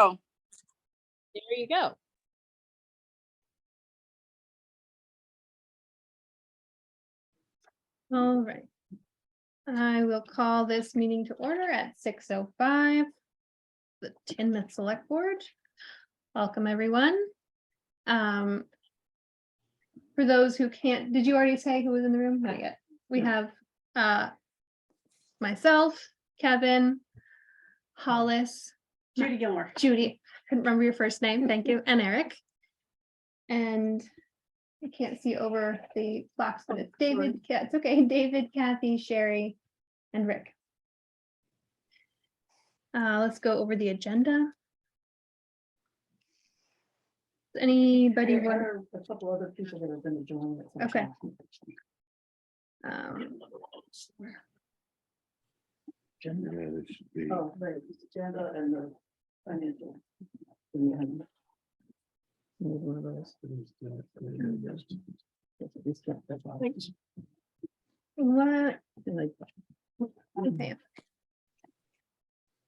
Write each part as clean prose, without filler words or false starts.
go. There you go. All right. I will call this meeting to order at 6:05. The Tinmouth Select Board. Welcome, everyone. For those who can't, did you already say who was in the room? Not yet. We have myself, Kevin, Hollis, Judy Gilmore. Judy, couldn't remember your first name, thank you, and Eric. And I can't see over the box, but it's David, yeah, it's okay, David, Kathy, Sherry, and Rick. Let's go over the agenda. Anybody want? There are a couple other people that are going to join us. Okay. Agenda. Yeah, there should be. Oh, right, it's agenda and the financial. One of those. What? Okay.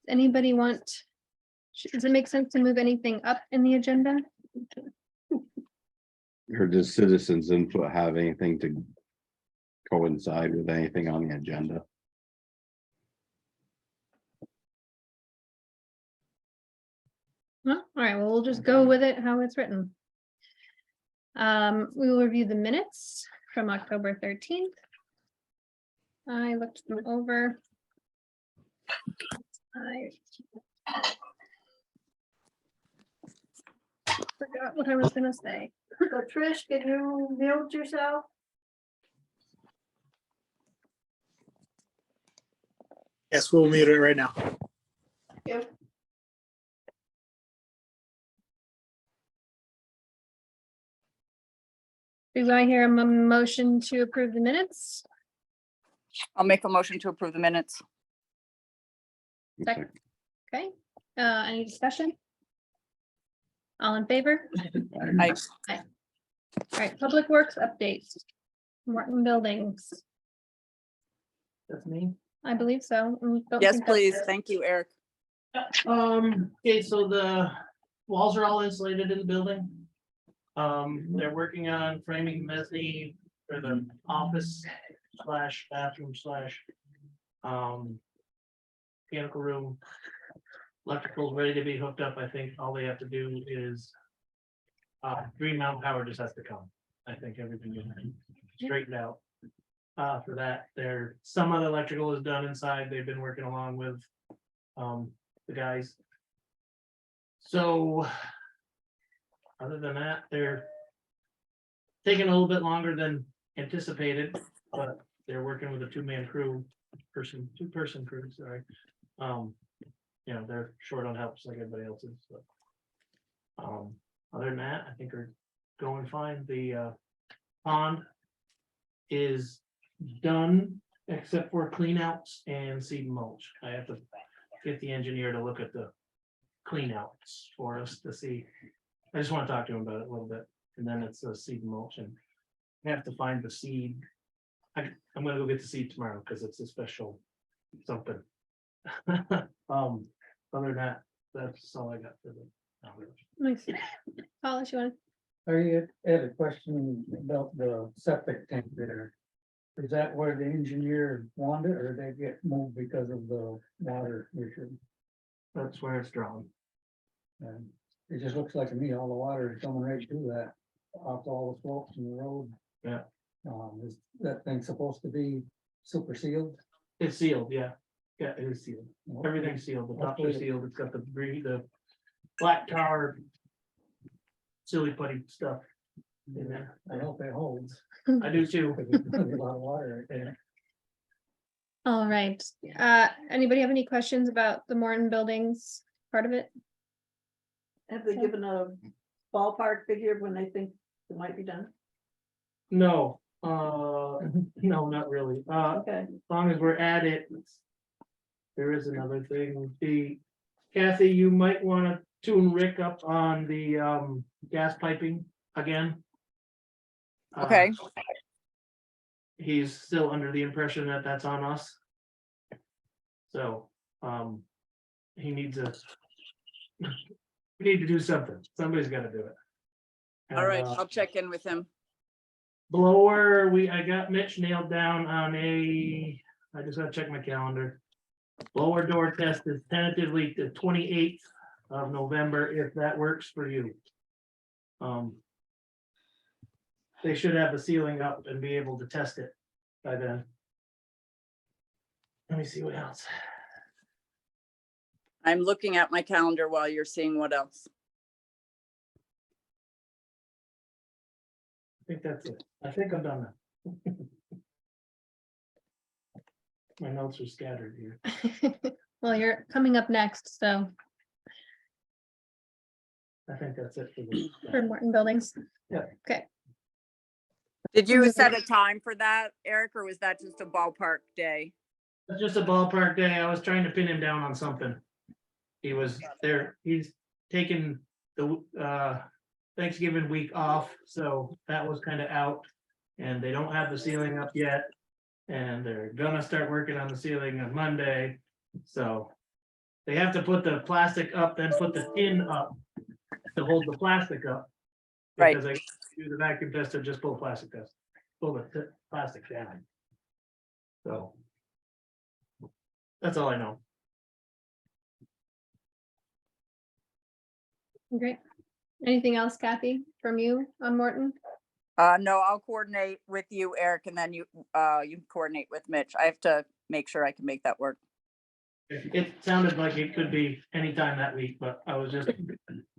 Anybody want? Does it make sense to move anything up in the agenda? Or does citizens input have anything to coincide with anything on the agenda? No? All right, well, we'll just go with it how it's written. We will review the minutes from October 13th. I looked them over. I forgot what I was gonna say. So Trish, can you mute yourself? Yes, we'll mute it right now. Yep. Do I hear a motion to approve the minutes? I'll make a motion to approve the minutes. Second. Okay, any discussion? All in favor? I, All right, Public Works updates. Morton Buildings, That's me. I believe so. Don't yes, think that's- please. Thank you, Eric. Okay, so the walls are all insulated in the building. They're working on framing mezzanine for the office slash bathroom slash mechanical room. Electrical's ready to be hooked up. I think all they have to do is Green Mountain Power just has to come. I think everything is straightened out. For that, some of the electrical is done inside. They've been working along with the guys. So other than that, they're taking a little bit longer than anticipated, but they're working with a two-person crew, sorry. They're short on help like everybody else is, but other than that, I think we're going fine. The pond is done except for clean outs and seed and mulch. I have to get the engineer to look at the clean outs for us to see. I just want to talk to him about it a little bit, and then it's a seed and mulch, and I have to find the seed. I'm gonna go get the seed tomorrow because it's a special something. Other than that, that's all I got for the. Nice. Hollis, you want? I had a question about the septic tank there. Is that where the engineer wanted it, or they get moved because of the water issue? That's where it's drawn. And it just looks like to me, all the water is coming right through that, off all the slopes in the road. Yeah. Is that thing supposed to be super sealed? It's sealed, yeah. Yeah, it is sealed. Everything's sealed. The tops are sealed. It's got the black tar silly putty stuff in there. I hope it holds. I do too. Because there's gonna be a lot of water right there. All right, anybody have any questions about the Morton Buildings part of it? Have they given a ballpark figure of when they think it might be done? No, no, not really. Okay. As long as we're at it. There is another thing. Kathy, you might want to tune Rick up on the gas piping again. Okay. He's still under the impression that that's on us. So he needs a We need to do something. Somebody's gotta do it. All right, And, I'll check in with him. blower, I got Mitch nailed down on I just gotta check my calendar. Blower door test is tentatively the 28th of November, if that works for you. They should have the ceiling up and be able to test it by then. Let me see what else. I'm looking at my calendar while you're seeing what else. I think that's it. I think I'm done now. My notes are scattered here. Well, you're coming up next, so I think that's it for this. for Morton Buildings. Did you set a time for that, Eric, or was that just a ballpark day? It's just a ballpark day. I was trying to pin him down on something. He was there, he's taken the Thanksgiving week off, so that was kind of out. And they don't have the ceiling up yet. And they're gonna start working on the ceiling on Monday, so. They have to put the plastic up, then put the tin up to hold the plastic up. Right. Because they do the vacuum tester, just pull plastic test, pull the plastic down. So. That's all I know. Great. Anything else, Kathy, from you on Morton? No, I'll coordinate with you, Eric, and then you coordinate with Mitch. I have to make sure I can make that work. It sounded like it could be anytime that week, but I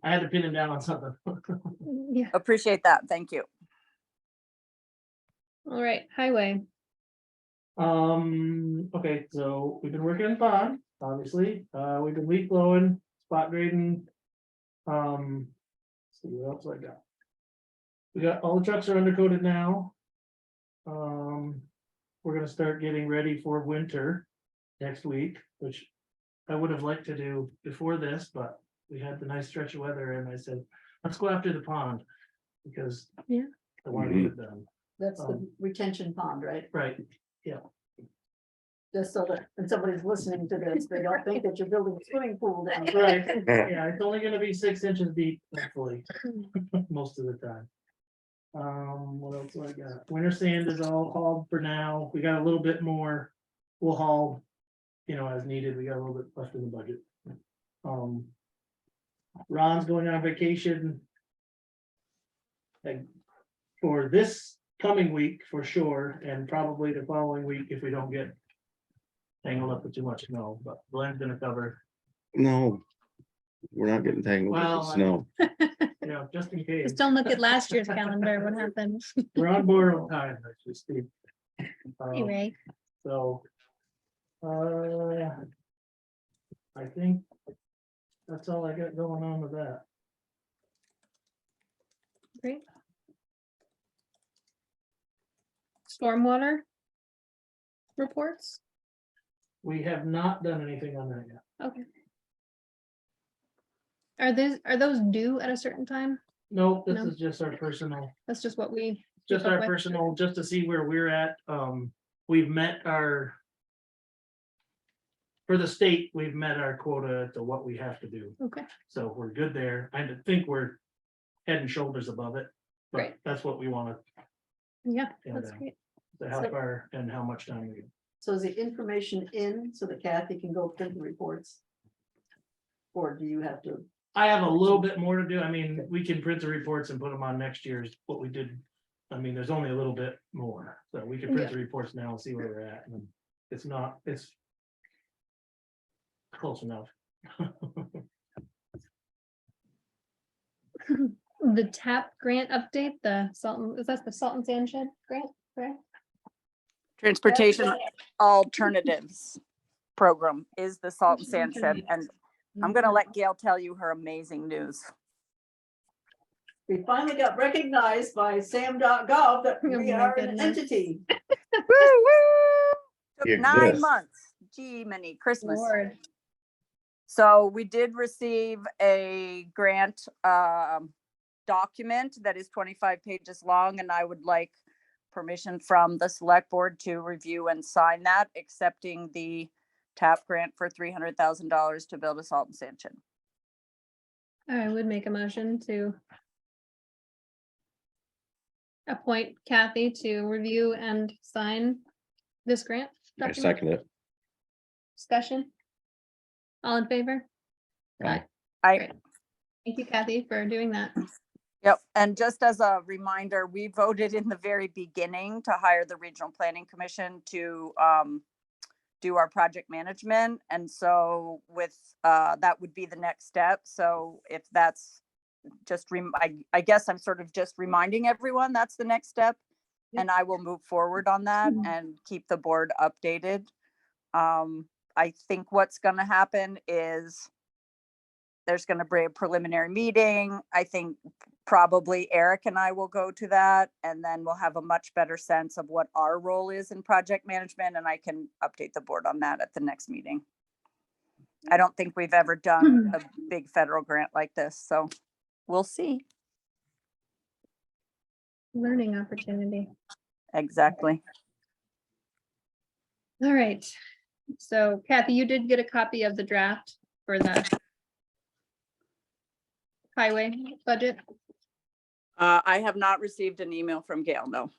had to pin him down on something. Yeah, Appreciate that. Thank you. all right, highway. Okay, so we've been working in pond, obviously, we've been leaf blowing, spot grading. See what else I got. We got, all the trucks are undercoated now. We're gonna start getting ready for winter next week, which I would have liked to do before this, but we had the nice stretch of weather and I said, let's go after the pond. Because. Yeah. I want to get it done, That's the retention pond, right? right, Just so that when somebody's listening to this, they don't think that you're building a swimming pool down there. right, yeah, it's only gonna be 6 inches deep, hopefully, most of the time. What else do I got? Winter sand is all hauled for now. We got a little bit more. We'll haul, as needed. We got a little bit left in the budget. Ron's going on vacation. And for this coming week for sure, and probably the following week if we don't get tangled up with too much snow, but Glenn's gonna cover, No, we're not getting tangled with the Well, snow. just in case. Just don't look at last year's calendar, what happened? We're on board on time, actually, Steve. Anyway, So. I think. That's all I got going on with that. great. Stormwater reports, We have not done anything on that yet. okay. Are those due at a certain time? No, this No. is just our personal, That's just what we. just keep up our with? personal, just to see where we're at. We've met our. For the state, we've met our quota to what we have to do. Okay, So we're good there. I think we're head and shoulders above it. But Great. that's what we want yeah, Yeah, that's yeah. great. to, how So- far and how much time we. So is the information in so that Kathy can go print the reports? Or do you have to? I have a little bit more to do. I mean, we can print the reports and put them on next year's, what we did. I mean, there's only a little bit more, so we can print the reports now and see where we're at, and it's. Close enough. The TAP grant update, is that the salt and sand shed grant, correct? Transportation Alternatives Program is the salt and sand shed, and I'm gonna let Gail tell you her amazing news. We finally got recognized by sam.gov that Oh we my are an goodness. entity. Woo, woo! Took You 9 exist. months. Gee, many Christmas. Lord, So we did receive a grant document that is 25 pages long, and I would like permission from the select board to review and sign that, accepting the TAP grant for $300,000 to build a salt and sand shed. I would make a motion to appoint Kathy to review and sign this grant I document. second it. Discussion. All in favor? Aye. I, Great. Thank you, Kathy, for doing that. yep, and just as a reminder, we voted in the very beginning to hire the Regional Planning Commission to do our project management. And so with, that would be the next step. So if that's just, I guess I'm sort of just reminding everyone that's the next step. And I will move forward on that and keep the board updated. I think what's going to happen is there's going to be a preliminary meeting. I think probably Eric and I will go to that, and then we'll have a much better sense of what our role is in project management, and I can update the board on that at the next meeting. I don't think we've ever done a big federal grant like this, so we'll see. Learning opportunity. Exactly. All right. So Kathy, you did get a copy of the draft for the highway budget. I have not received an email from Gail, no.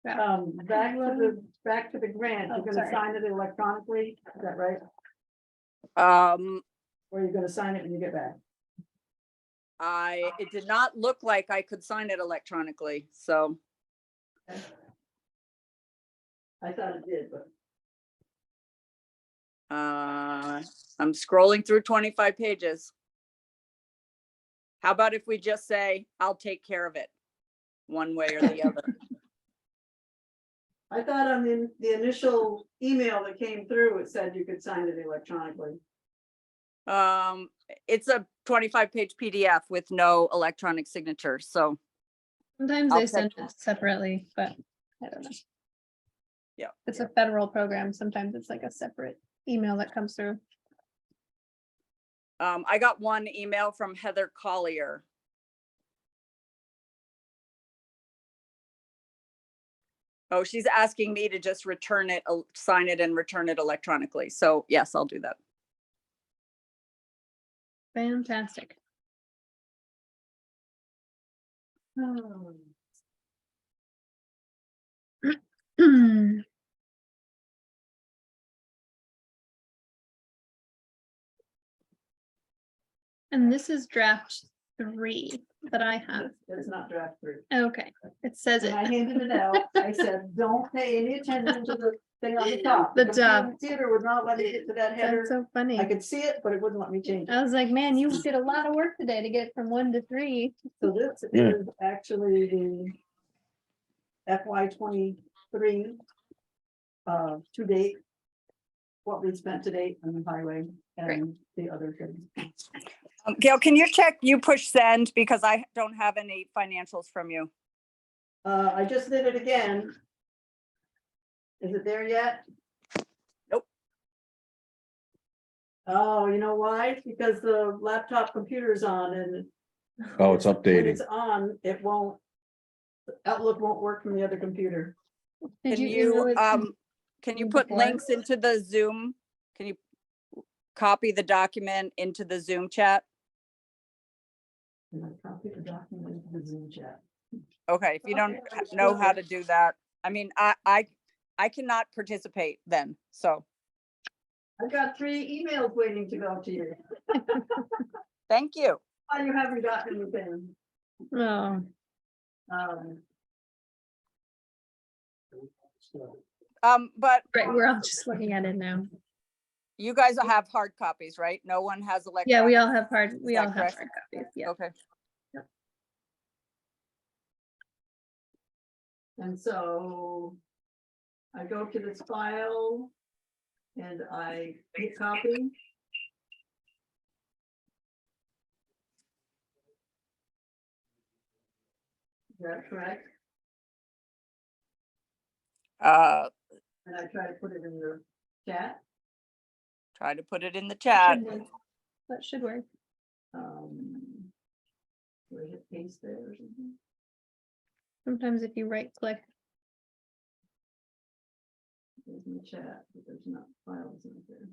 Back to the grant, Oh, you're gonna sorry. sign it electronically, is that right? Or you're gonna sign it when you get back? It did not look like I could sign it electronically, so. I thought it did, but I'm scrolling through 25 pages. How about if we just say, I'll take care of it, one way or the other? I thought on the initial email that came through, it said you could sign it electronically. It's a 25-page PDF with no electronic signature, so. Sometimes I'll they check. send it separately, but I don't know. Yeah. It's a federal program. Sometimes it's like a separate email that comes through. I got one email from Heather Collier. Oh, she's asking me to just return it, sign it and return it electronically. So yes, I'll do that. Fantastic. And this is draft 3 that I have. It's not draft 3. Okay, it says And I it. handed it out, I said, don't pay any attention to the thing on the top. The top. Computer would not let me get to that That's header. so funny. I could see it, but it wouldn't let me change it. I was like, man, you did a lot of work today to get it from 1 to 3. So this Yeah. is actually the FY 23 to date. What we spent to date on the highway and the other things. Gail, can you check, you push send because I don't have any financials from you. I just did it again. Is it there yet? Nope. Oh, you know why? Because the laptop computer's on and. Oh, it's when updating. it's on, it won't. Outlook won't work from the other computer. Did Can email you, it to can you me put before? links into the Zoom? Can you copy the document into the Zoom chat? And I copied the document into the Zoom chat. Okay, if you don't know how to do that, I mean, I cannot participate then, so, I've got 3 emails waiting to go to you. thank you. Why you haven't gotten anything? Oh, But right, we're all just looking at it now. you guys have hard copies, right? No one has electronic? Yeah, we all have hard, we that all have correct? hard copies, yeah. Okay, And so I go to this file and I hit copy. Is that correct? And I try to put it in the chat. try to put it in the chat. That should work. Where is it, paste there or something? Sometimes if you right click, There's in the chat, but there's not files in there.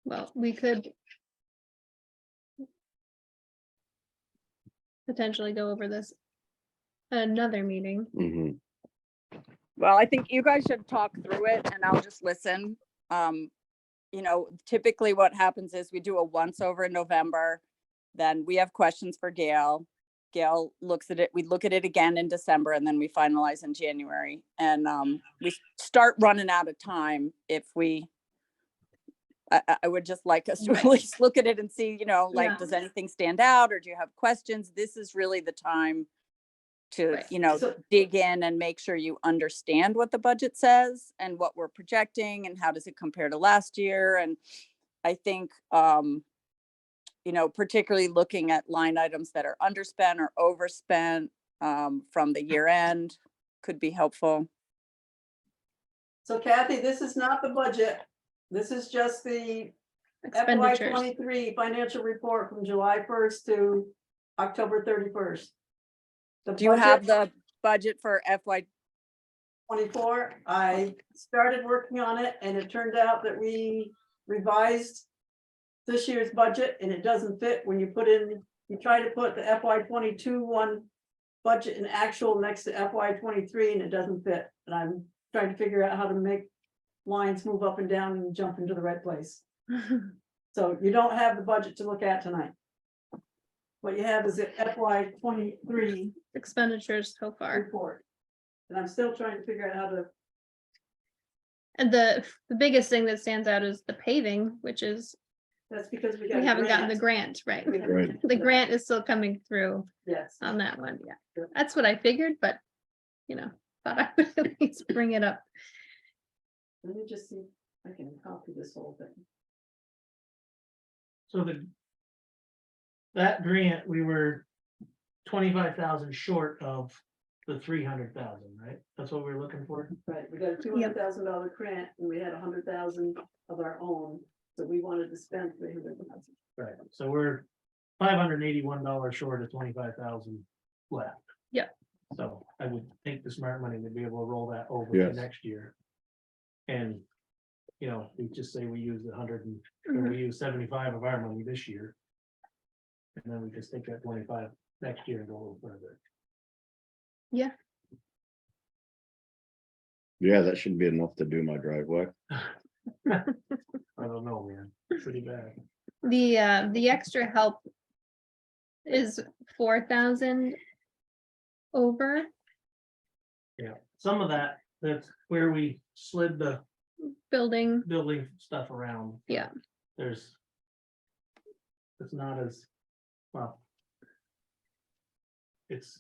well, we could potentially go over this at another meeting. Mhm. Well, I think you guys should talk through it and I'll just listen. You know, typically what happens is we do a once over in November. Then we have questions for Gail. Gail looks at it, we look at it again in December and then we finalize in January. And we start running out of time if we, I would just like us to at least look at it and see, you know, like, Yeah. does anything stand out or do you have questions? This is really the time to, Right. you know, So- dig in and make sure you understand what the budget says and what we're projecting and how does it compare to last year. And I think, you know, particularly looking at line items that are underspent or overspent from the year end could be helpful. So Kathy, this is not the budget. This is just the FY Expenditures. 23 financial report from July 1st to October 31st. Do you have the budget for FY? 24? I started working on it and it turned out that we revised this year's budget and it doesn't fit when you put in, you try to put the FY 22 one budget and actual next to FY 23 and it doesn't fit. And I'm trying to figure out how to make lines move up and down and jump into the right place. So you don't have the budget to look at tonight. What you have is the FY 23 Expenditures so far. report. And I'm still trying to figure out how to, And the biggest thing that stands out is the paving, which is, that's because we haven't gotten the grant, right? Right. The grant is still coming through Yes. on that one, yeah. That's what I figured, but, you know, thought I would at least bring it up. Let me just see, I can copy this whole thing. So that grant, we were 25,000 short of the 300,000, right? That's what we're looking for. Right, we got a $200,000 grant and we had 100,000 of our own, so we wanted to spend 300,000. Right. So we're $581 short of 25,000 left. Yep. So I would think the smart money would be able to roll that over Yes. to next year. And, you know, we just say we use 100 and, Mm-hmm. or we use 75 of our money this year. And then we just take that 25 next year and go a little further. Yeah, Yeah, that should be enough to do my driveway. I don't know, man. Pretty bad. the extra help is 4,000 over. Yeah, some of that's where we slid the Building, building stuff around. yeah, It's not as, well. It's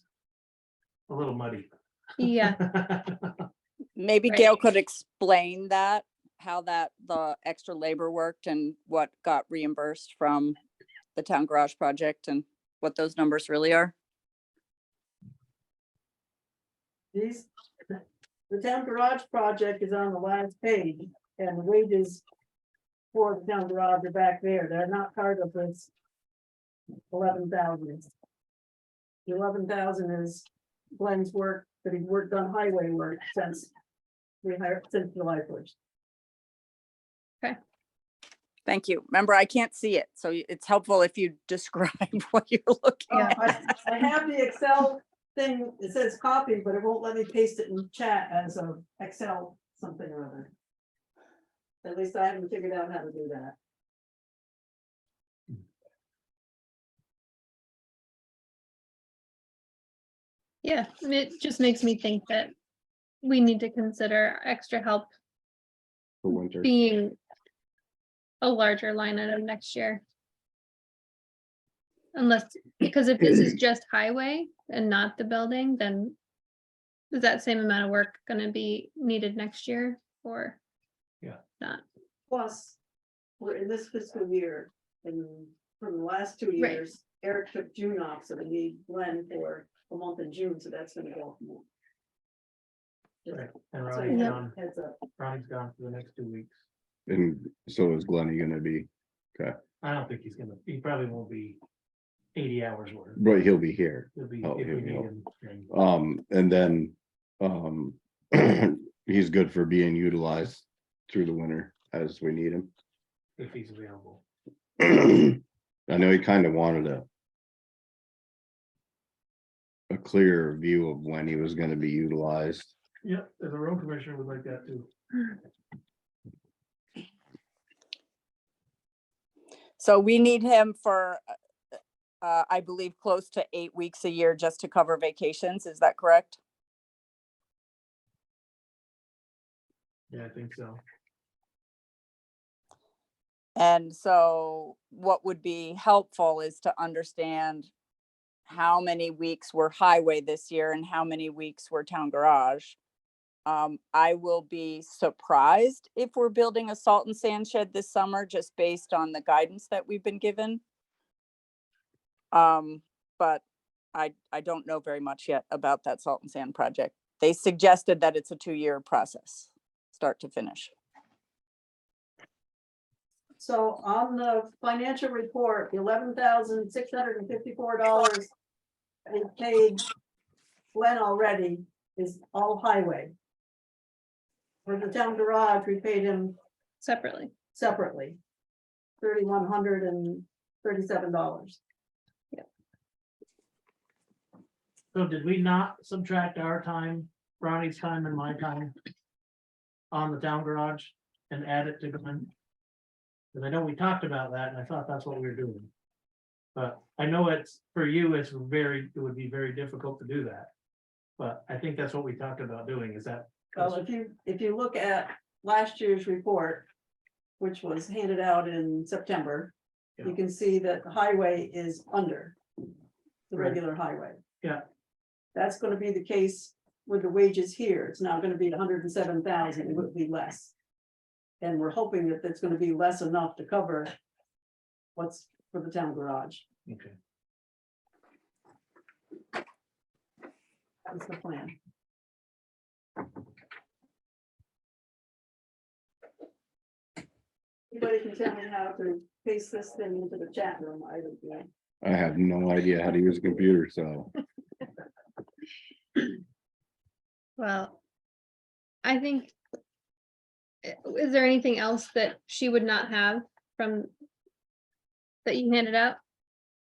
a little muddy. yeah, Maybe Right. Gail could explain that, how that the extra labor worked and what got reimbursed from the town garage project and what those numbers really are. These, the town garage project is on the last page and the wages for the town garage are back there. They're not part of this 11,000. The 11,000 is Glenn's work, that he worked on highway work since since July 1st. Thank you. Remember, I can't see it, so it's helpful if you describe what you're looking Yeah. at. I have the Excel thing, it says copy, but it won't let me paste it in chat as a Excel something or other. At least I haven't figured out how to do that. yeah. And it just makes me think that we need to consider extra help For winter. being a larger line item next year. Unless, because if this is just highway and not the building, then is that same amount of work gonna be needed next year or? Yeah. Not, Plus, we're in this fiscal year, and from the last 2 Right. years, Eric took June off, so they need Glenn for a month in June, so that's gonna go. More. Right. And So Ronnie's you have gone, heads up. Ronnie's gone for the next 2 weeks. And so is Glenny gonna be, I don't think he probably won't be 80 hours worth. but he'll be here. He'll be, Oh, if we he'll need be him. then- And then, he's good for being utilized through the winter as we need him. if he's available. I know he kind of wanted a clearer view of when he was gonna be utilized. Yep, as a road commissioner would like that too. So we need him for, I believe, close to 8 weeks a year just to cover vacations. Is that correct? Yeah, I think so. And so what would be helpful is to understand how many weeks were highway this year and how many weeks were town garage. I will be surprised if we're building a salt and sand shed this summer, just based on the guidance that we've been given. But I don't know very much yet about that salt and sand project. They suggested that it's a 2-year process, start to finish. So on the financial report, the $11,654 we paid Glenn already is all highway. For the town garage, we paid him Separately. separately, $3,137. So did we not subtract our time, Ronnie's time and my time on the town garage and add it to Glenn? Because I know we talked about that and I thought that's what we were doing. But I know it's, for you, it would be very difficult to do that. But I think that's what we talked about doing, is that. Well, if you look at last year's report, which was handed out in September, Yeah. you can see that the highway is under the Right. regular highway. Yeah. That's gonna be the case with the wages here. It's now gonna be 107,000, it would be less. And we're hoping that it's gonna be less enough to cover what's for the town garage. Okay. That's the plan. Anybody can tell me how to paste this thing into the chat room, I would do. I have no idea how to use a computer, so Well, I think, is there anything else that she would not have from that you handed out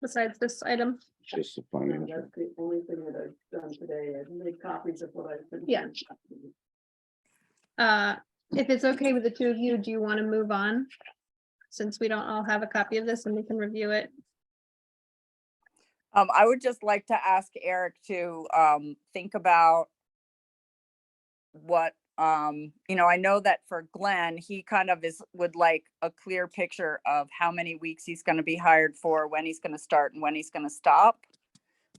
besides this item? just the financial. That's the only thing that I've done today. I've made copies of what I've been. Yeah. If it's okay with the two of you, do you want to move on? Since we don't all have a copy of this and we can review it. I would just like to ask Eric to think about what, I know that for Glenn, he kind of would like a clear picture of how many weeks he's going to be hired for, when he's going to start and when he's going to stop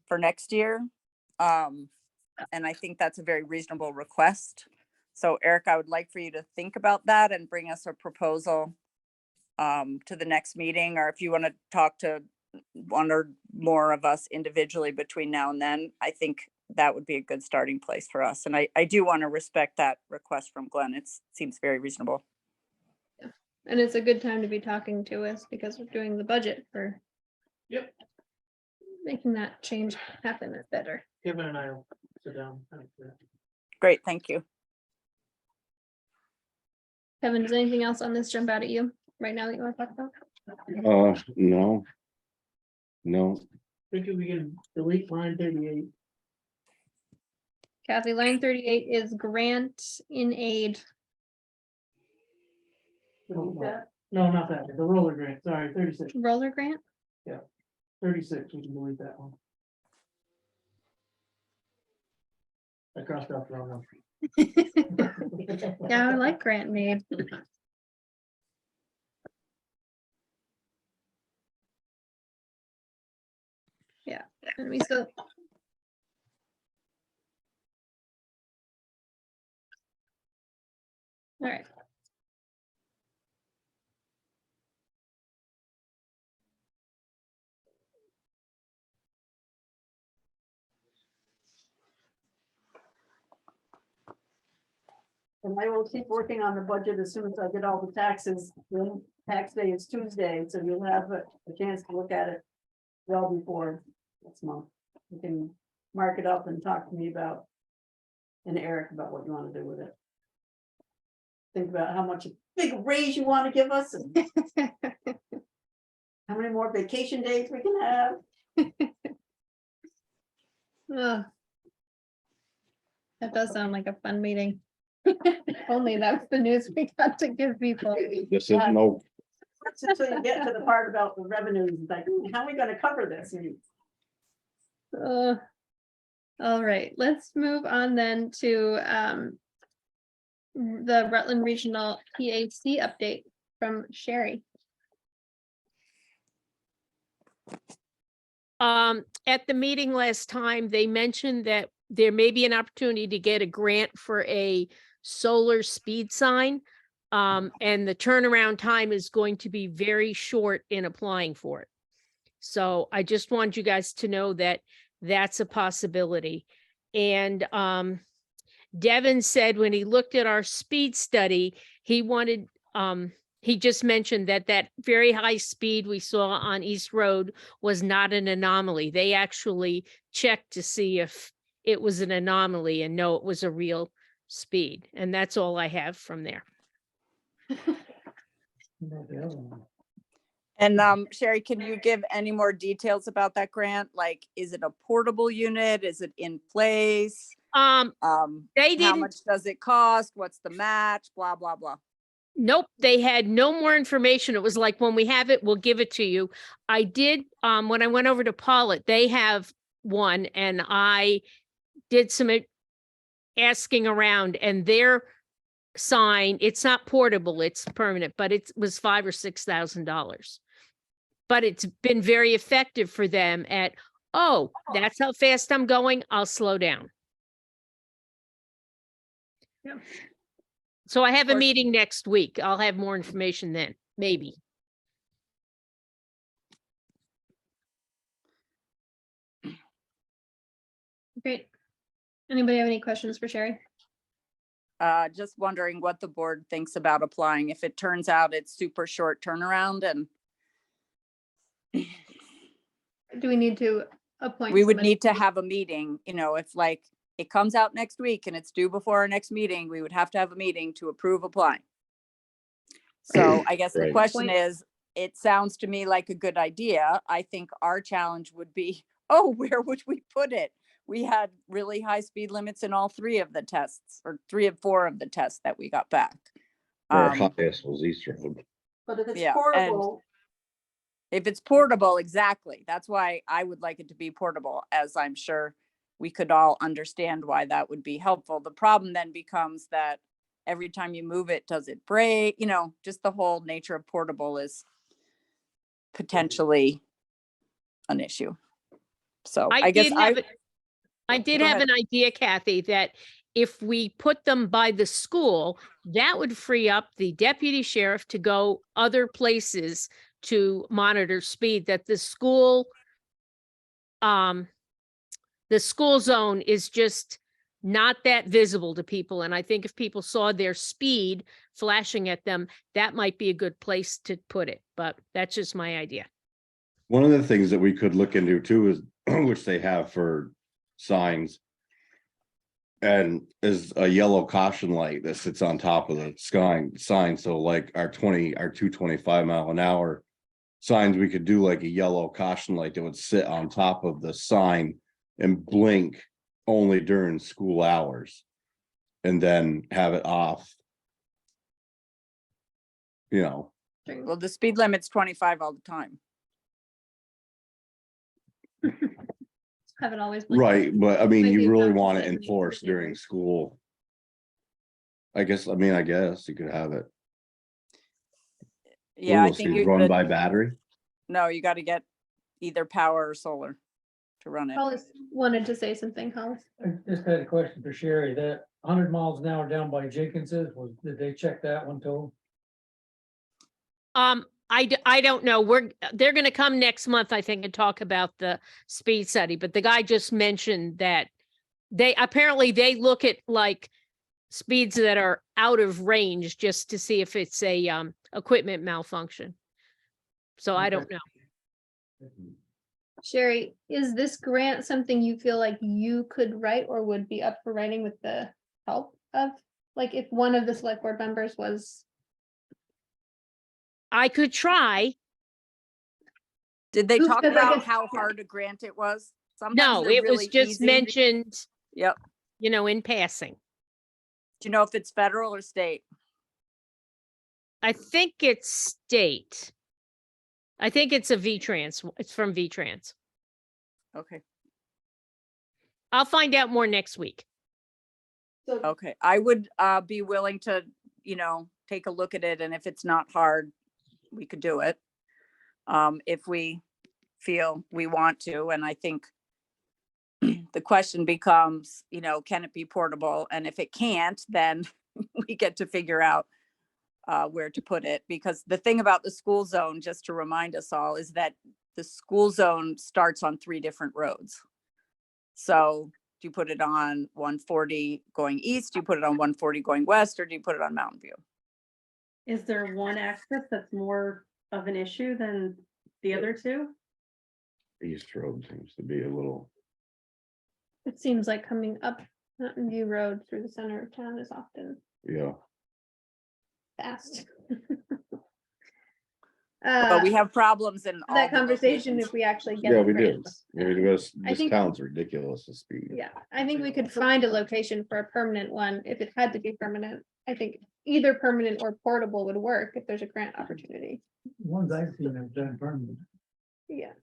for next year. And I think that's a very reasonable request. So Eric, I would like for you to think about that and bring us a proposal to the next meeting, or if you want to talk to one or more of us individually between now and then, I think that would be a good starting place for us. And I do want to respect that request from Glenn. It seems very reasonable. And it's a good time to be talking to us because we're doing the budget for. Yep. Making that change happen is better. Kevin and I will sit down. after. Great, thank you. Kevin, does anything else on this jump out at you right now that you want to talk about? No, Think if we can delete line 38. Kathy, line 38 is grant in aid. Delete that. No, not that, the roller grant, sorry, 36, Roller grant? 36, we can delete that one. I crossed out the wrong one. Yeah, I like grant made. Yeah, and we still. All right. And I will keep working on the budget as soon as I get all the taxes. Then tax day is Tuesday, so you'll have a chance to look at it well before next month. You can mark it up and talk to me about, and Eric about what you want to do with it. Think about how much big raise you want to give us? And how many more vacation days we can have? Ugh. That does sound like a fun meeting. If only that was the news we got to give people. This is no, That's until you get to the part about the revenues, like, how are we gonna cover this? All right, let's move on then to the Rutland Regional PAC update from Sherry. At the meeting last time, they mentioned that there may be an opportunity to get a grant for a solar speed sign. And the turnaround time is going to be very short in applying for it. So I just want you guys to know that that's a possibility. And Devin said when he looked at our speed study, he wanted, he just mentioned that that very high speed we saw on East Road was not an anomaly. They actually checked to see if it was an anomaly, and no, it was a real speed. And that's all I have from there. And Sherry, can you give any more details about that grant? Like, is it a portable unit? Is it in place? They How didn't, much does it cost? What's the match? Blah, blah, blah. nope, they had no more information. It was like, when we have it, we'll give it to you. I did, when I went over to Pollitt, they have one, and I did some asking around, and their sign, it's not portable, it's permanent, but it was $5,000 or $6,000. But it's been very effective for them at, oh, that's how fast I'm going, I'll slow down. Yeah. So I have a course. meeting next week. I'll have more information then, maybe. Great. Anybody have any questions for Sherry? Just wondering what the board thinks about applying. If it turns out it's super short turnaround, and Do we need to appoint? we would somebody? need to have a meeting, you know, if like it comes out next week and it's due before our next meeting, we would have to have a meeting to approve applying. So I guess the Right. question Point. is, it sounds to me like a good idea. I think our challenge would be, oh, where would we put it? We had really high speed limits in all 3 of the tests, or 3 of 4 of the tests that we got back. our highest was East Road. But if it's Yeah, and- portable, If it's portable, exactly. That's why I would like it to be portable, as I'm sure we could all understand why that would be helpful. The problem then becomes that every time you move it, does it break? You know, just the whole nature of portable is potentially an issue. So I guess I did Go have ahead. an idea, Kathy, that if we put them by the school, that would free up the deputy sheriff to go other places to monitor speed, that the school zone is just not that visible to people. And I think if people saw their speed flashing at them, that might be a good place to put it, but that's just my idea. One of the things that we could look into too is, which they have for signs, and is a yellow caution light that sits on top of the sign. So like our 225 mile an hour signs, we could do like a yellow caution light that would sit on top of the sign and blink only during school hours, and then have it off. You know, well, the speed limit's 25 all the time. Haven't always. been- right, but I mean, Might be you really enough to want it say we need to enforced do during it. school. I guess you could have it. Yeah, What I are those think things, you run the- by battery. no, you got to get either power or solar to run it. Hollis wanted to say something, Hollis. I just had a question for Sherry. That 100 miles an hour down by Jenkins's, did they check that one too? I don't know. They're gonna come next month, I think, and talk about the speed study, but the guy just mentioned that they look at like speeds that are out of range just to see if it's a equipment malfunction. So I don't know. Sherry, is this grant something you feel like you could write or would be up for writing with the help of? Like if one of the select board members was I could try. Did they Oops, talk because I about guess- how hard a grant it was? Sometimes No, they're it was really just easy. mentioned, Yep. in passing. Do you know if it's federal or state? I think it's state. I think it's a V-Trans. It's from V-Trans. Okay, I'll find out more next week. So okay. I would be willing to, take a look at it, and if it's not hard, we could do it. If we feel we want to, and I think the question becomes, can it be portable? And if it can't, then we get to figure out where to put it. Because the thing about the school zone, just to remind us all, is that the school zone starts on 3 different roads. So do you put it on 140 going east? Do you put it on 140 going west? Or do you put it on Mountain View? Is there one axis that's more of an issue than the other two? East Road seems to be a little, It seems like coming up Mountain View Road through the center of town is often yeah. fast. But we have problems in all that the conversation locations. if we actually get. Yeah, a we do. grant. I mean, this I think- town's ridiculous to speed. Yeah, I think we could find a location for a permanent one if it had to be permanent. I think either permanent or portable would work if there's a grant opportunity. Ones I've seen have done permanent. Yeah,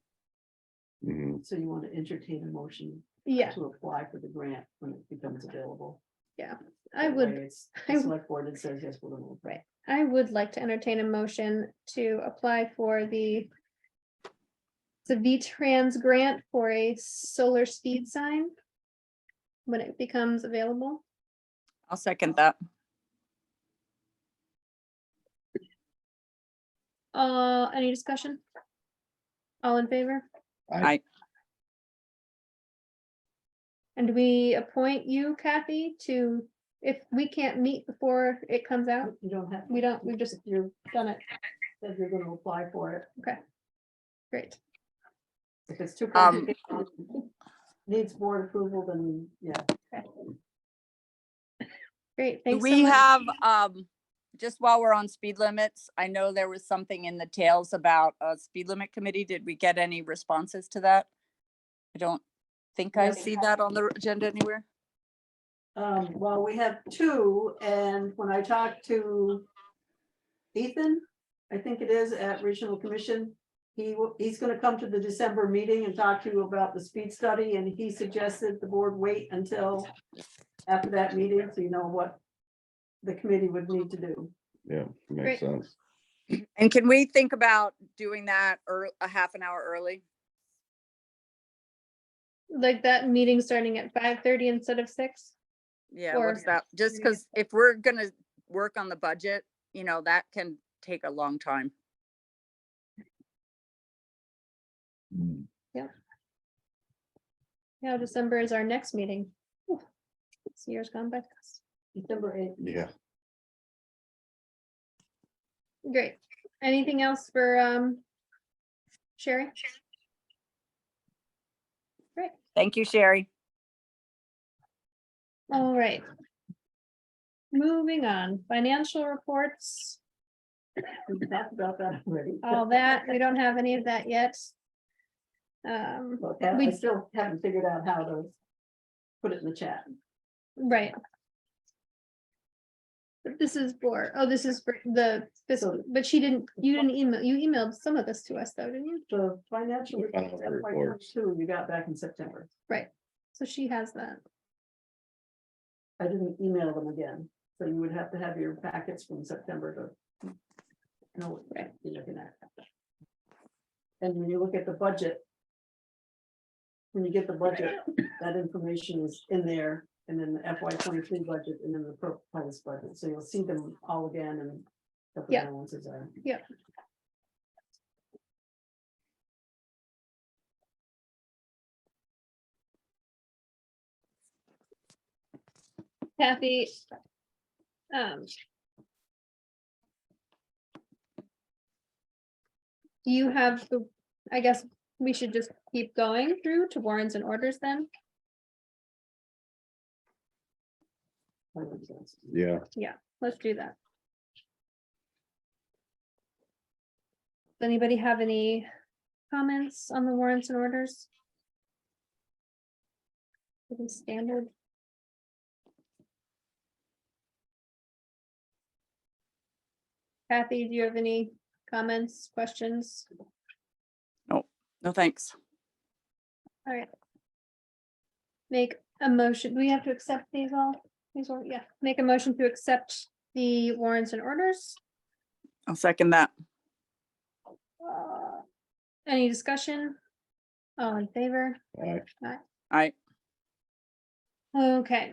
Mhm. so you want to entertain a motion yeah, to apply for the grant when it becomes available? I That would, way it's I the would- select board that says, yes, we're gonna apply. Right. I would like to entertain a motion to apply for the V-Trans grant for a solar speed sign when it becomes available. I'll second that. Any discussion? All in favor? I, And do we appoint you, Kathy, to, if we can't meet before it comes out, You don't have. we've just You're, done it. said you're gonna apply for it. Great. If it's too Um, complicated, needs board approval, then yeah. Great, do thanks so we much. have, just while we're on speed limits, I know there was something in the tails about a speed limit committee. Did we get any responses to that? I don't think I Yes. see that on the agenda anywhere. Well, we have 2, and when I talked to Ethan, I think it is at Regional Commission, he's gonna come to the December meeting and talk to you about the speed study, and he suggested the board wait until after that meeting, so you know what the committee would need to do. Yeah, Great. makes sense. And can we think about doing that a half an hour early? Like that meeting starting at 5:30 instead of 6? Yeah, Or- what's that? Just because if we're gonna work on the budget, that can take a long time. Yeah, December is our next meeting. Whew, this year's gone by fast. December 8th. Yeah. Great. Anything else for Sherry? Thank you, Sherry. All right. Moving on, financial reports, We talked about that already. all that, we don't have any of that yet. But I we- still haven't figured out how to put it in the chat. Right. But this is for the fiscal, but you didn't email, you emailed some of this to us though, didn't you? The financial The financial reports. FY22 you got back in September. Right, so she has that. I didn't email them again, so you would have to have your packets from September to know what you're looking at. And when you look at the budget, when you get the budget, that information is in there, and then the FY23 budget, and then the proposed budget, so you'll see them all again and what the Yeah. balances are. Kathy. You have the, I guess we should just keep going through to warrants and orders then. That makes sense. Yeah, Let's do that. anybody have any comments on the warrants and orders? Pretty standard. Kathy, do you have any comments, questions? No, thanks. All right. Make a motion. Do we have to accept these all? These all, yeah. Make a motion to accept the warrants and orders. I'll second that. Any discussion? All in favor? Alright. I, Okay.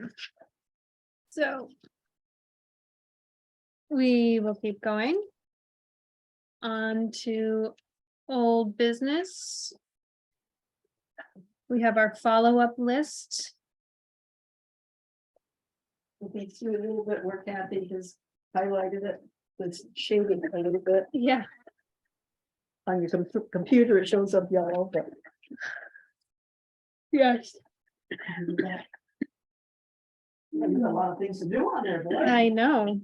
So. We will keep going. On to old business. We have our follow-up list. We'll be through a little bit where Kathy has highlighted it, it's shading a little bit. Yeah, On your computer, it shows up yellow, but. yes, There's a lot of things to do on there, boy. I know.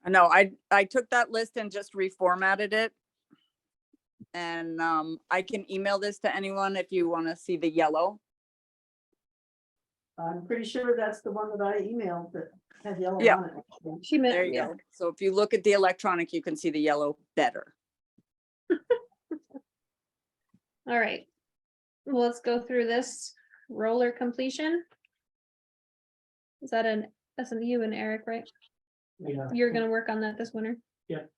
no, I took that list and just reformatted it. And I can email this to anyone if you want to see the yellow. I'm pretty sure that's the one that I emailed that had yellow Yeah. on it. She There meant, you yeah, go. So if you look at the electronic, you can see the yellow better. all right. Well, let's go through this roller completion. Is that that's you and Eric, right? Yeah. You're gonna work on that this winter? Yep.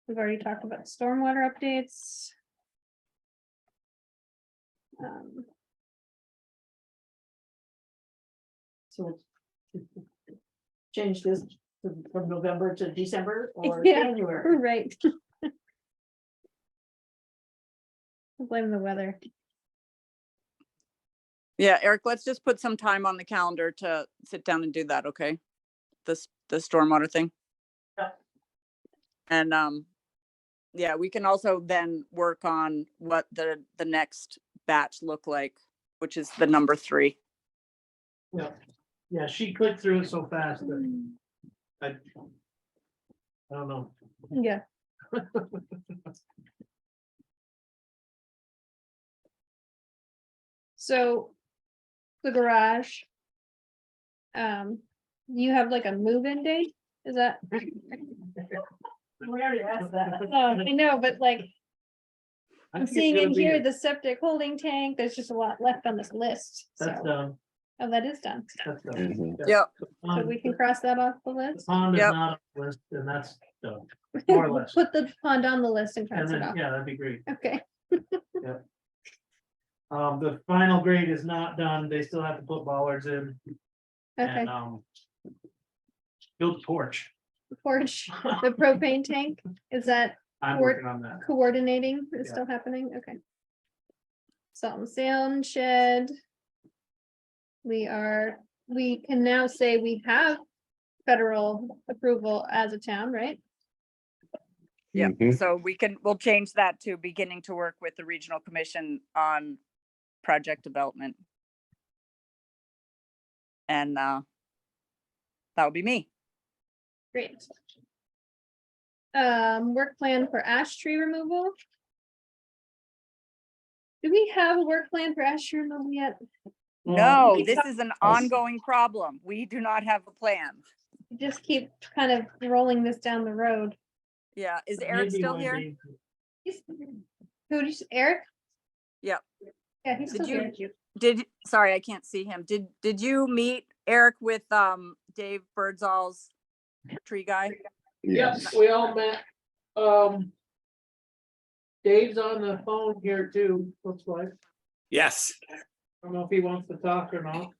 We've already talked about stormwater updates. So change this from November to December or Yeah. January. Right. Blame the weather. Yeah, Eric, let's just put some time on the calendar to sit down and do that, okay? The stormwater thing. Yeah. And yeah, we can also then work on what the next batch look like, which is the number 3. Yeah, yeah, she clicked through it so fast that I don't know. Yeah. So the garage. You have like a move-in date? Is that? We already asked that. I know, but like, I I'm think it's seeing in gonna be- here the septic holding tank. There's just a lot left on this list. That's So, done, oh, that is done. that's done. Mhm. Yeah. Yep. The So pond- we can cross that off the the list. pond is Yep. not on the list, and that's done, more or less. Put the pond on the list and And cross it then, off. yeah, that'd be great. Okay, The final grade is not done, they still have to put bollards in okay. and, build a porch. Porch, the propane tank, is that I'm Or- working on that. coordinating? Is Yeah. still happening? Okay. Salt and sand shed. We can now say we have federal approval as a town, right? Yeah, Mhm. so we'll change that to beginning to work with the regional commission on project development. And that would be me. Great. Work plan for ash tree removal. Do we have a work plan for ash tree removal yet? No, we this got- is an ongoing problem. We do not have a plan. We just keep kind of rolling this down the road. Yeah, is Eric Maybe still when here? Who did you, Eric? Yep. Yeah, he's Did still you- here. Sorry, I can't see him. Did you meet Eric with Dave Birdsall's tree guy? Yes. We all met. Dave's on the phone here too, looks like. Yes, I don't know if he wants to talk or not.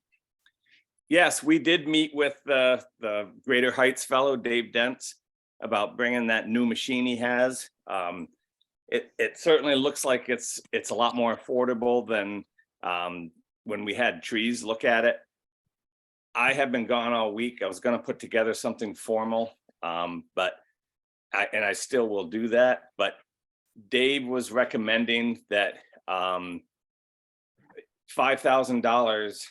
yes, we did meet with the Greater Heights fellow, Dave Dents, about bringing that new machine he has. It certainly looks like it's a lot more affordable than when we had trees look at it. I have been gone all week. I was gonna put together something formal, but I still will do that, but Dave was recommending that $5,000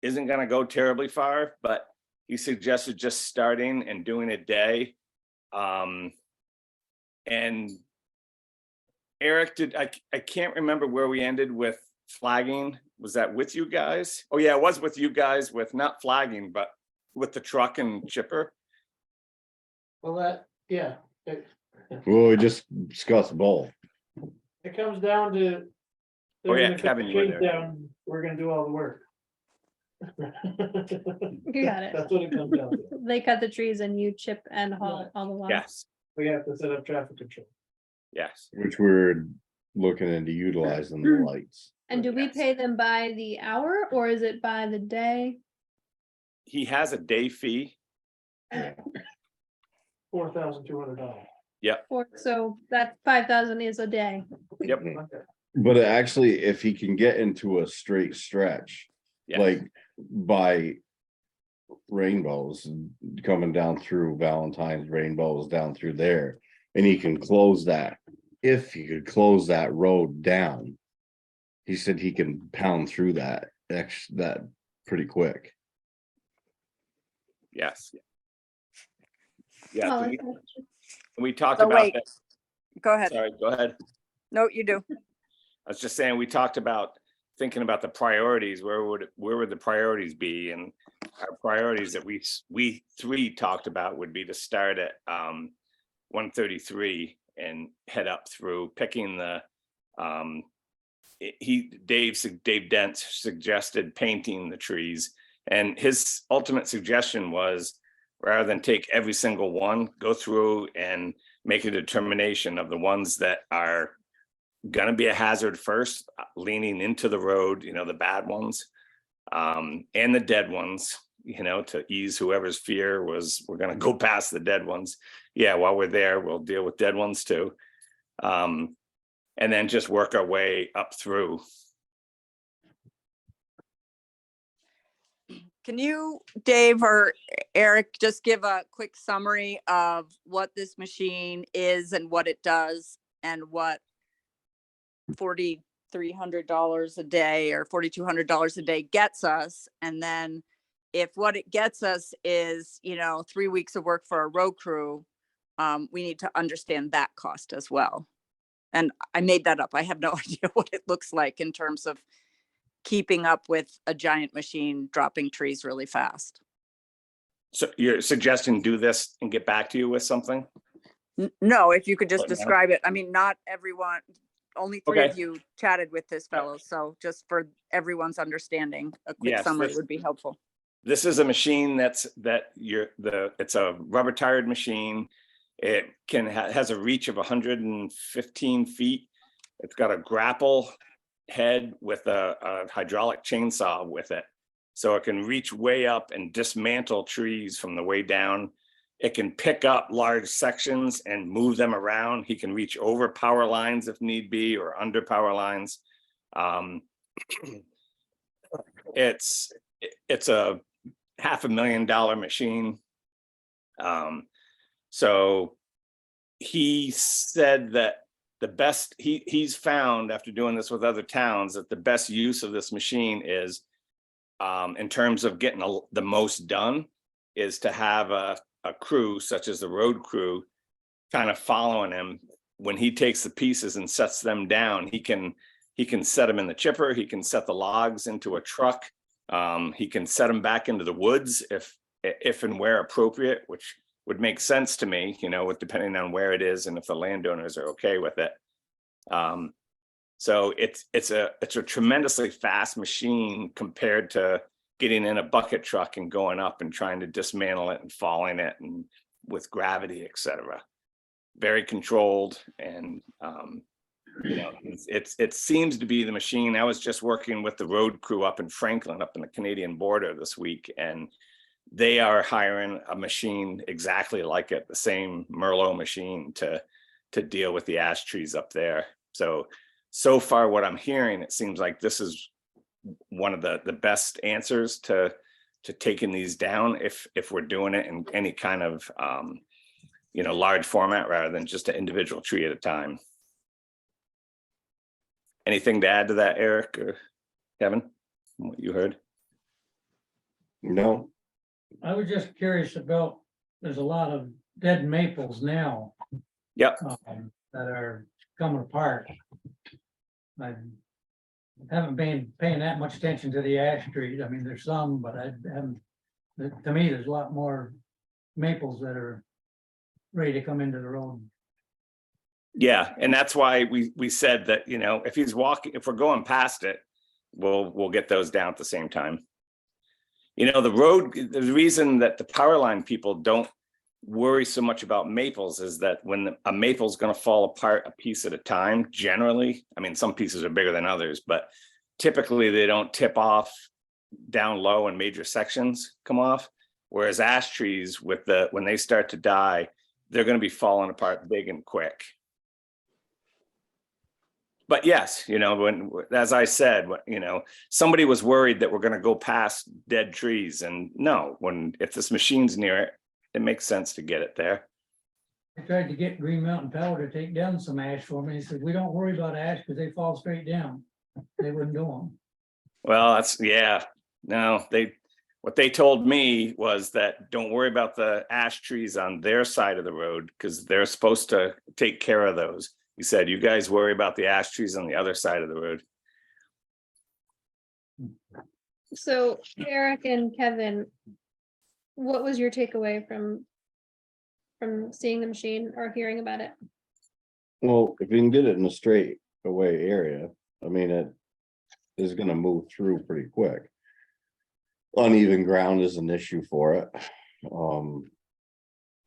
isn't gonna go terribly far, but he suggested just starting and doing a day. And Eric, I can't remember where we ended with flagging. Was that with you guys? Oh yeah, it was with you guys with not flagging, but with the truck and chipper. Well, yeah, Well, we just discussed both. it comes down to. Oh, they're yeah, gonna cut Kevin, the you were trees there. down, we're gonna do all the work. You got it. That's what it comes down to. They cut the trees and you chip and haul Right. all the water. Yes, We have to set up traffic control. yes. Which we're looking into utilizing the lights. And do we Yes. pay them by the hour or is it by the day? He has a day fee. $4,200. Or so that 5,000 is a day. Yep. Okay. But actually, if he can get into a straight stretch, Yes. like by Rainbows coming down through Valentine's, Rainbows down through there, and he can close that. If he could close that road down, he said he can pound through that pretty quick. Yes. Yeah, Oh, so okay. we talked So about wait. that. Go ahead. Sorry, go ahead. No, you do. I was just saying, we talked about thinking about the priorities, where would the priorities be? And our priorities that we three talked about would be to start at 133 and head up through picking the Dave Dent suggested painting the trees, and his ultimate suggestion was, rather than take every single one, go through and make a determination of the ones that are gonna be a hazard first, leaning into the road, the bad ones, and the dead ones, to ease whoever's fear was, we're gonna go past the dead ones. Yeah, while we're there, we'll deal with dead ones too. And then just work our way up through. Can you, Dave or Eric, just give a quick summary of what this machine is and what it does and what $4,300 a day or $4,200 a day gets us? And then if what it gets us is, 3 weeks of work for a road crew, we need to understand that cost as well. And I made that up. I have no idea what it looks like in terms of keeping up with a giant machine dropping trees really fast. So you're suggesting do this and get back to you with something? No, if you could just Right now? describe it. I mean, not everyone, only three of Okay. you chatted with this fellow. So just for everyone's understing, a quick Yes, summary this- would be helpful. This is a machine it's a rubber tired machine. It has a reach of 115 feet. It's got a grapple head with a hydraulic chainsaw with it. So it can reach way up and dismantle trees from the way down. It can pick up large sections and move them around. He can reach over power lines if need be, or under power lines. It's a $500,000 machine. So he said that the best he's found after doing this with other towns, that the best use of this machine is, in terms of getting the most done, is to have a crew such as the road crew kind of following him. When he takes the pieces and sets them down, he can set them in the chipper. He can set the logs into a truck. He can set them back into the woods if and where appropriate, which would make sense to me, with depending on where it is and if the landowners are okay with it. So it's a tremendously fast machine compared to getting in a bucket truck and going up and trying to dismantle it and falling it and with gravity, etc. Very controlled, and it seems to be the machine. I was just working with the road crew up in Franklin, up in the Canadian border this week, and they are hiring a machine exactly like it, the same Merlot machine to deal with the ash trees up there. So far what I'm hearing, it seems like this is one of the best answers to taking these down if we're doing it in any kind of large format rather than just an individual tree at a time. Anything to add to that, Eric or Kevin, from what you heard? No, I was just curious about, there's a lot of dead maples now. Yep. That are coming apart. I haven't been paying that much attention to the ash trees. I mean, there's some, but I haven't, to me, there's a lot more maples that are ready to come into the road. Yeah, and that's why we said that, you know, if we're going past it, we'll get those down at the same time. You know, the reason that the power line people don't worry so much about maples is that when a maple's gonna fall apart a piece at a time, generally, I mean, some pieces are bigger than others, but typically they don't tip off down low and major sections come off. Whereas ash trees when they start to die, they're gonna be falling apart big and quick. But yes, you know, as I said, you know, somebody was worried that we're gonna go past dead trees, and no, if this machine's near it, it makes sense to get it there. I tried to get Green Mountain Power to take down some ash for me. He said, we don't worry about ash because they fall straight down. They wouldn't do them. Well, no, what they told me was that don't worry about the ash trees on their side of the road because they're supposed to take care of those. He said, you guys worry about the ash trees on the other side of the road. So Eric and Kevin, what was your takeaway from seeing the machine or hearing about it? Well, if you can get it in a straight away area, I mean, it is gonna move through pretty quick. Uneven ground is an issue for it.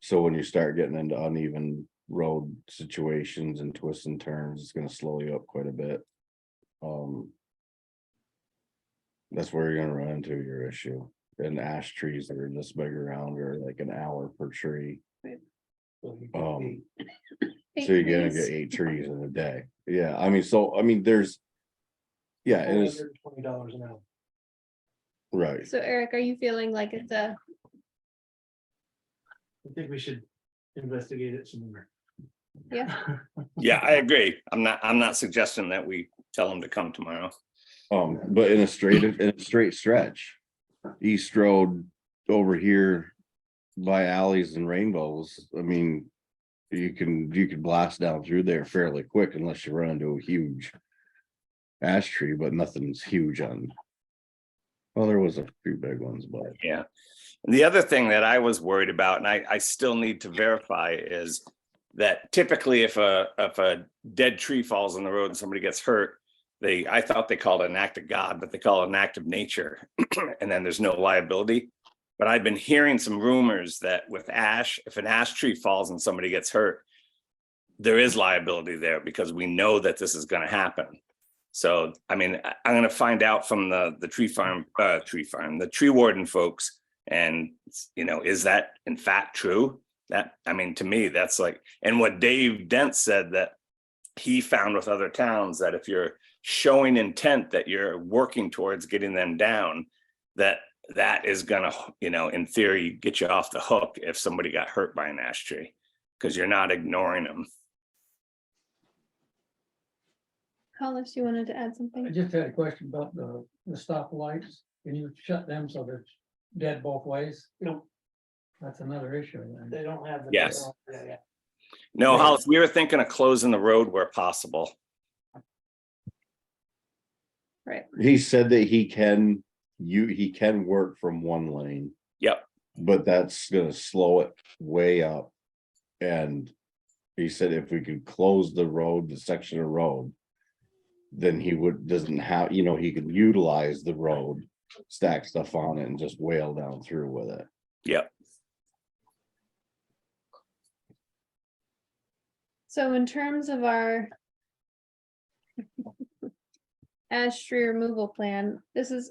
So when you start getting into uneven road situations and twists and turns, it's gonna slow you up quite a bit. That's where you're gonna run into your issue. And ash trees that are this big around are like an hour per tree. So you're gonna get 8 trees in a day. Yeah, I mean, there's. Yeah, it is, $20 an hour. right. So Eric, are you feeling like it's I think we should investigate it some more. Yeah. Yeah, I agree. I'm not suggesting that we tell them to come tomorrow. But in a straight stretch, East Road over here by alleys and rainbows, I mean, you could blast down through there fairly quick unless you run into a huge ash tree, but nothing's huge on. Well, there was a few big ones, but Yeah. And the other thing that I was worried about, and I still need to verify, is that typically if a dead tree falls on the road and somebody gets hurt, I thought they called it an act of God, but they call it an act of nature. And then there's no liability. But I've been hearing some rumors that with ash, if an ash tree falls and somebody gets hurt, there is liability there because we know that this is going to happen. So, I mean, I'm going to find out from the tree warden folks. And, you know, is that in fact true? I mean, to me, that's like, and what Dave Dent said that he found with other towns, that if you're showing intent that you're working towards getting them down, that is gonna, you know, in theory, get you off the hook if somebody got hurt by an ash tree, because you're not ignoring them. Hollis, you wanted to add I something? just had a question about the stoplights. Can you shut them so they're dead both ways? No, That's another issue then. they don't have. the- Yes. Yeah. No, Hollis, we were thinking of closing the road where possible. Right. he said that he can work from one lane. Yep. But that's gonna slow it way up. And he said if we could close the section of road, then doesn't have, you know, he could utilize the road, stack stuff on it and just wail down through with it. Yep. So in terms of our ash tree removal plan, this is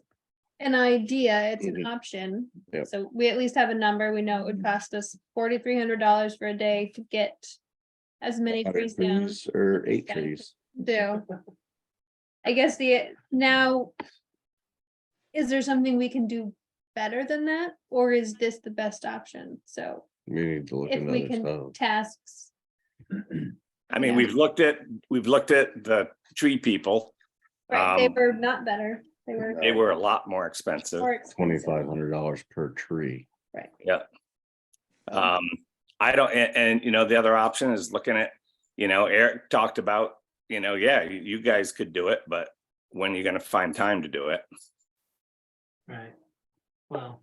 an idea, it's an option. Yep. So we at least have a number, we know it would cost us $4,300 for a day to get as many 100 trees down. trees or 8 Yeah. trees. Do. I guess now, is there something we can do better than that, or is this the best option? So We need to look if into we other can stuff. tasks, I mean, Yeah. we've looked at the tree people. right, they Um, were not better, they They were a lot more expensive. more expensive. $2,500 per tree. Right. Yep. I don't, and you know, the other option is looking at, you know, Eric talked about, you know, yeah, you guys could do it, but when are you gonna find time to do it? Right. Well,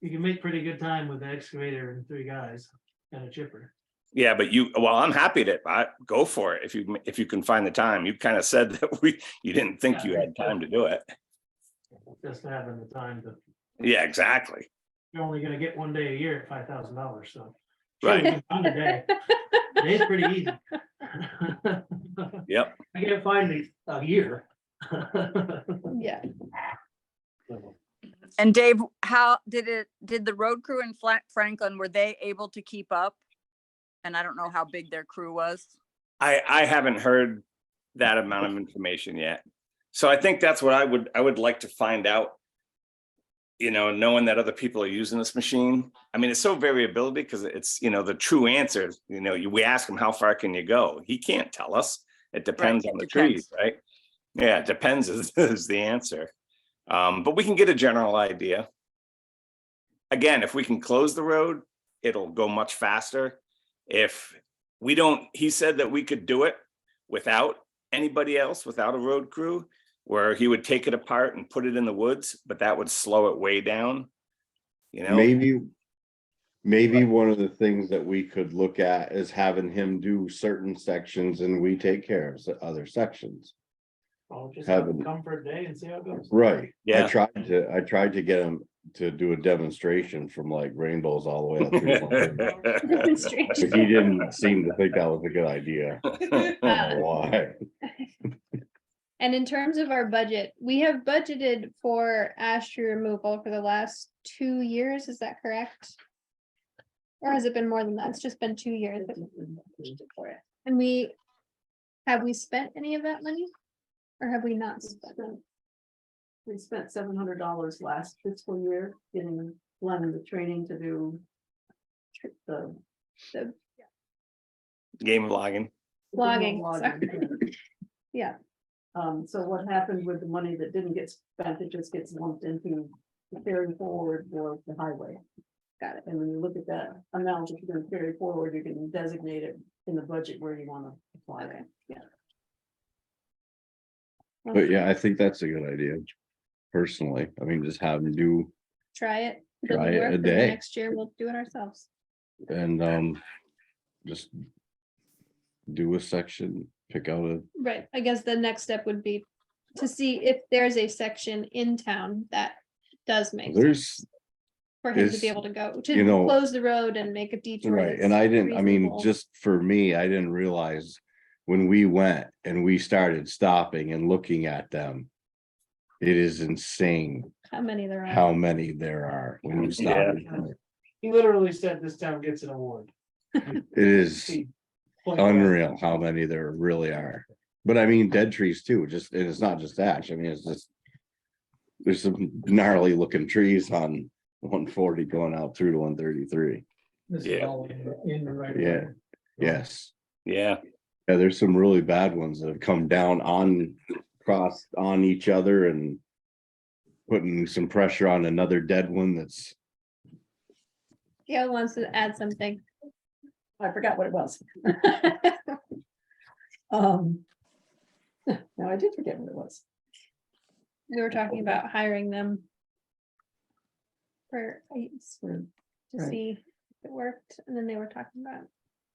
you can make pretty good time with the excavator and 3 guys and a chipper. Yeah, but well, I'm happy to go for it if you can find the time. You kind of said that you didn't think you had time to do it. Just having the time to, Yeah, exactly. you're only gonna get 1 day a year at $5,000, so. Right. Sure, you can find a day. Day's pretty easy. Yep. I can't find it a year. Yeah. And Dave, how did the road crew in Franklin, were they able to keep up? And I don't know how big their crew was. I haven't heard that amount of information yet. So I think that's what I would like to find out. You know, knowing that other people are using this machine. I mean, it's so variability because it's, you know, the true answer, you know, we ask him, how far can you go? He can't tell us. It depends Right, on it the depends. trees, right? Yeah, it depends is the answer. But we can get a general idea. Again, if we can close the road, it'll go much faster. If we don't, he said that we could do it without anybody else, without a road crew, where he would take it apart and put it in the woods, but that would slow it way down. You know, Maybe one of the things that we could look at is having him do certain sections and we take care of the other sections. I'll just have them Haven't- come for a day and see how it goes. Right. Yeah. I tried to get him to do a demonstration from like rainbows all the way up through. But he didn't seem to think that was a good idea. I don't know why? And in terms of our budget, we have budgeted for ash tree removal for the last 2 years, is that correct? Or has it been more than that? It's just been 2 years. that we've been budgeted for it. And have we spent any of that money? Or have we not spent it? We spent $700 last fiscal year getting Glenn the training to do the game logging. Logging, logging. Yeah, So what happened with the money that didn't get spent, it just gets lumped into the carry forward or the highway. got it. And when you look at that amount that you're gonna carry forward, you can designate it in the budget where you wanna apply it. Yeah. But yeah, I think that's a good idea. Personally, I mean, just have him do Try it. Try Doesn't it work, a then day. Next year, we'll do it ourselves. and just do a section, pick out a, Right, I guess the next step would be to see if there's a section in town that does make sense there's, for him to is, be able to go, you to know- close the road and make a detour. right, that's and I didn't, I mean, reasonable. just for me, I didn't realize when we went and we started stopping and looking at them. It is insane How many there are. how many there are when you stop. Yeah. He literally said this town gets an award. It is He- unreal how many there really are. But I mean, dead trees too, just, and it's not just ash, I mean, it's just. There's some gnarly looking trees on 140 going out through to 133. This is Yeah. all in the right. Yeah. Yes, Yeah, yeah, there's some really bad ones that have come down on, crossed on each other and. Putting some pressure on another dead one that's, Gail wants to add something. I forgot what it was. No, I did forget what it was. We were talking about hiring them. For ice, For- to Right. see if it worked, and then they were talking about.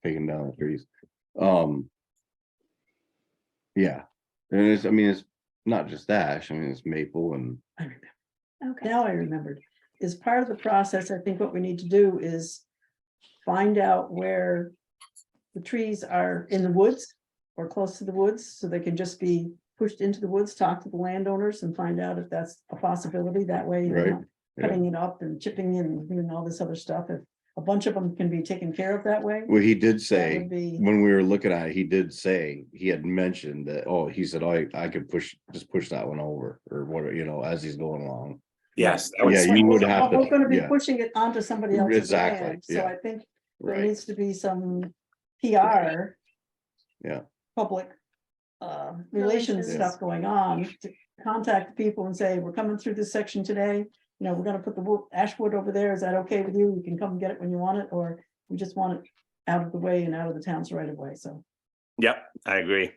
taking down the trees. Yeah, and it's, I mean, it's not just ash, I mean, it's maple and, I remember. Okay. Now I remembered. As part of the process, I think what we need to do is find out where the trees are in the woods or close to the woods, so they can just be pushed into the woods, talk to the landowners and find out if that's a possibility. That way, you're Right, not yeah. cutting it up and chipping and doing all this other stuff. If a bunch of them can be taken care of that way. well, he did that say. would be- When we were looking at it, he did say, he had mentioned that, oh, he said, oh, I could just push that one over or what, you know, as he's going along. yes. that would Yeah, you speed- would have We're gonna be yeah. pushing it onto somebody else's Exactly, land, so yeah. I think there Right, needs to be some PR. Yeah. Public relations Relations. stuff going on, to contact people and say, we're coming through this section today. You know, we're gonna put the ash wood over there, is that okay with you? You can come get it when you want it, or We just want it out of the way and out of the town's right of way, so. Yep, I agree.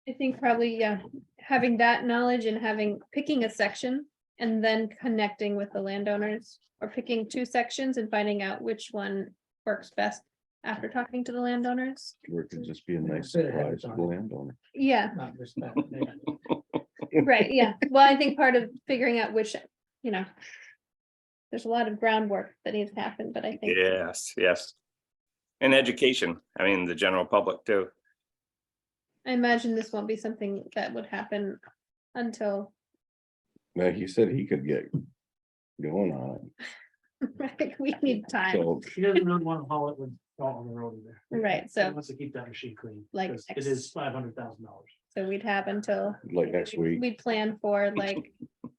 I think probably, yeah, having that knowledge and picking a section and then connecting with the landowners. Or picking two sections and finding out which one works best after talking to the landowners. Or it could just be a nice Sit ahead surprise of to time. the landowner. Yeah, Not just that. Yeah. right, yeah. Well, I think part of figuring out which, you know. There's a lot of groundwork that needs to happen, but I think. Yes, yes. And education, I mean, the general public too. I imagine this won't be something that would happen until, Now, he said he could get going on it. we need time, So He doesn't really want to haul it with salt on the road either. right, He so, wants to keep that machine clean. Like 'cause it is $500,000. so we'd have until. like next week, We'd plan for like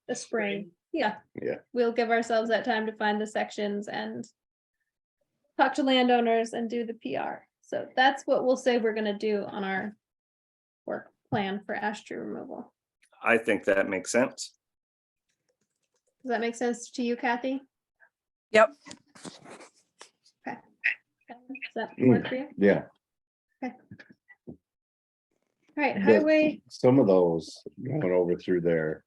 the spring, yeah. Yeah. We'll give ourselves that time to find the sections and. Talk to landowners and do the PR, so that's what we'll say we're gonna do on our. Work plan for ash tree removal. I think that makes sense. Does that make sense to you, Kathy? Yep. Does that work for you? yeah. All right, But highway, Some of those going over through there,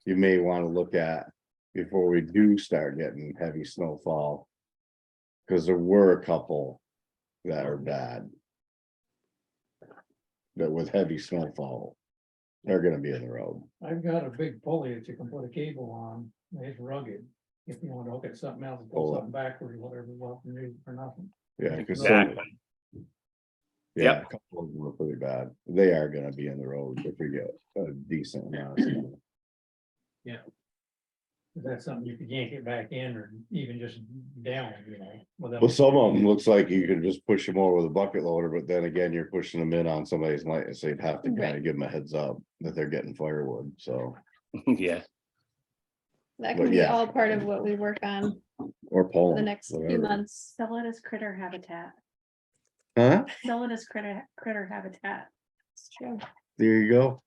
you may want to look at before we do start getting heavy snowfall. Cause there were a couple that are bad. That with heavy snowfall, they're gonna be in the road. I've got a big pulley that you can put a cable on, it's rugged. If you want to hook it something else, Oh. pull something backward, whatever, well, you need for nothing. Yeah, cause Exactly. yeah, a couple of them were pretty bad. They are gonna be in the road if we get a decent amount of snow. Is that something you can yank it back in or even just down, you know? without- Well, some of them looks like you can just push them over with a bucket loader, but then again, you're pushing them in on somebody's light, so you'd have to kind Right. of give them a heads up that they're getting firewood, so. Yeah, that but can be yeah. all part of what we work on Or for pull the them. next few whatever. months. Sell it as critter habitat. Huh? Sell it as critter habitat. It's true. There you go.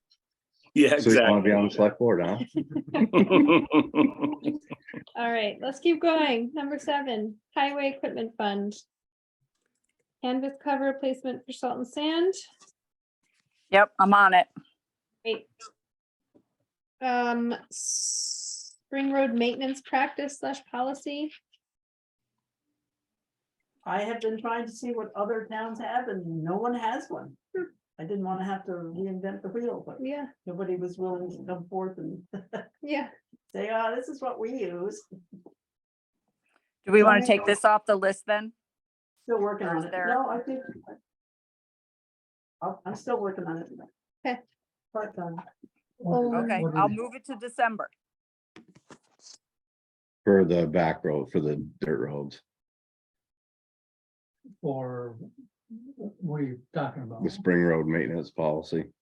yeah, So you wanna be on the exactly. select board, huh? All right, let's keep going. Number 7, highway equipment fund. Canvas cover replacement for salt and sand. Yep, I'm on it. Great. Spring road maintenance practice / policy. I have been trying to see what other towns have and no one has one. I didn't want to have to reinvent the wheel, but Yeah, nobody was willing to come forth and yeah. say, oh, this is what we use. Do we want Okay. to take this off the list then? Still working Or on is it. there- No, I think. I'm still working on it. Okay. But, Oh, Okay, What I'll is- move it to December. For the back road, for the dirt roads, For, what are you talking about? the spring road maintenance policy.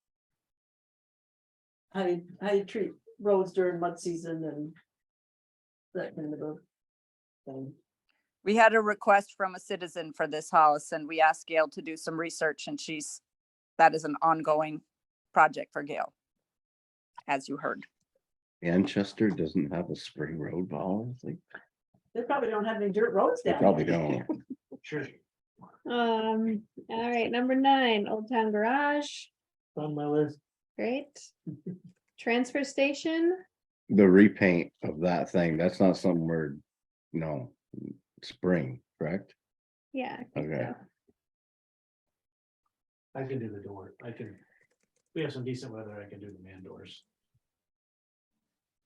how you treat roads during mud season and that kind of a thing. We had a request from a citizen for this house and we asked Gail to do some research and that is an ongoing project for Gail. As you heard. Manchester doesn't have a spring road policy. They probably don't have any dirt roads They down probably there. don't. Sure, All right, number 9, Old Town Garage. on my list. Great. Transfer station. The repaint of that thing, that's not something we're, no, spring, correct? Yeah. I think Okay. so. I can do the door. We have some decent weather. I can do the man doors.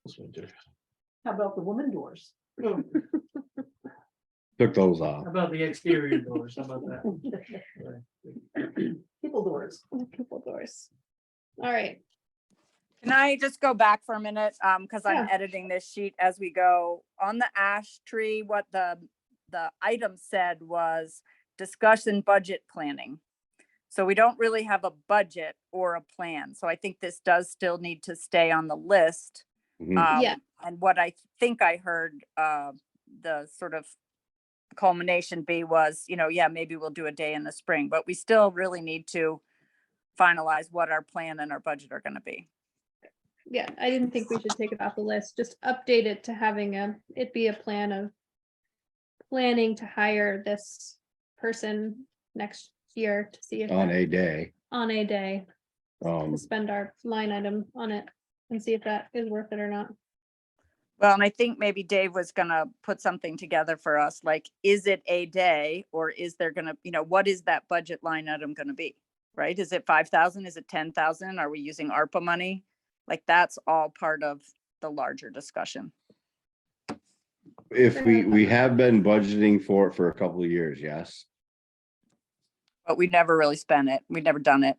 This winter. How about the woman doors? How Took those off. about the exterior doors? How about that? People doors. People doors. All right, Can I just go back for a minute? Because I'm Yeah. editing this sheet as we go. On the ash tree, what the item said was discussion budget planning. So we don't really have a budget or a plan. So I think this does still need to stay on the list. Mhm. Yeah. And what I think I heard, the sort of culmination be was, yeah, maybe we'll do a day in the spring, but we still really need to finalize what our plan and our budget are gonna be. yeah, I didn't think we should take it off the list, just update it to having it be a plan of planning to hire this person next year to see if. On that- a day. On a day, Um, to spend our line item on it and see if that is worth it or not. Well, and I think maybe Dave was gonna put something together for us, like, is it a day or is there gonna, what is that budget line item gonna be? Right? Is it 5,000? Is it 10,000? Are we using ARPA money? Like, that's all part of the larger discussion. if we have been budgeting for it for a couple of years, yes. But we never really spent it. We've never done it.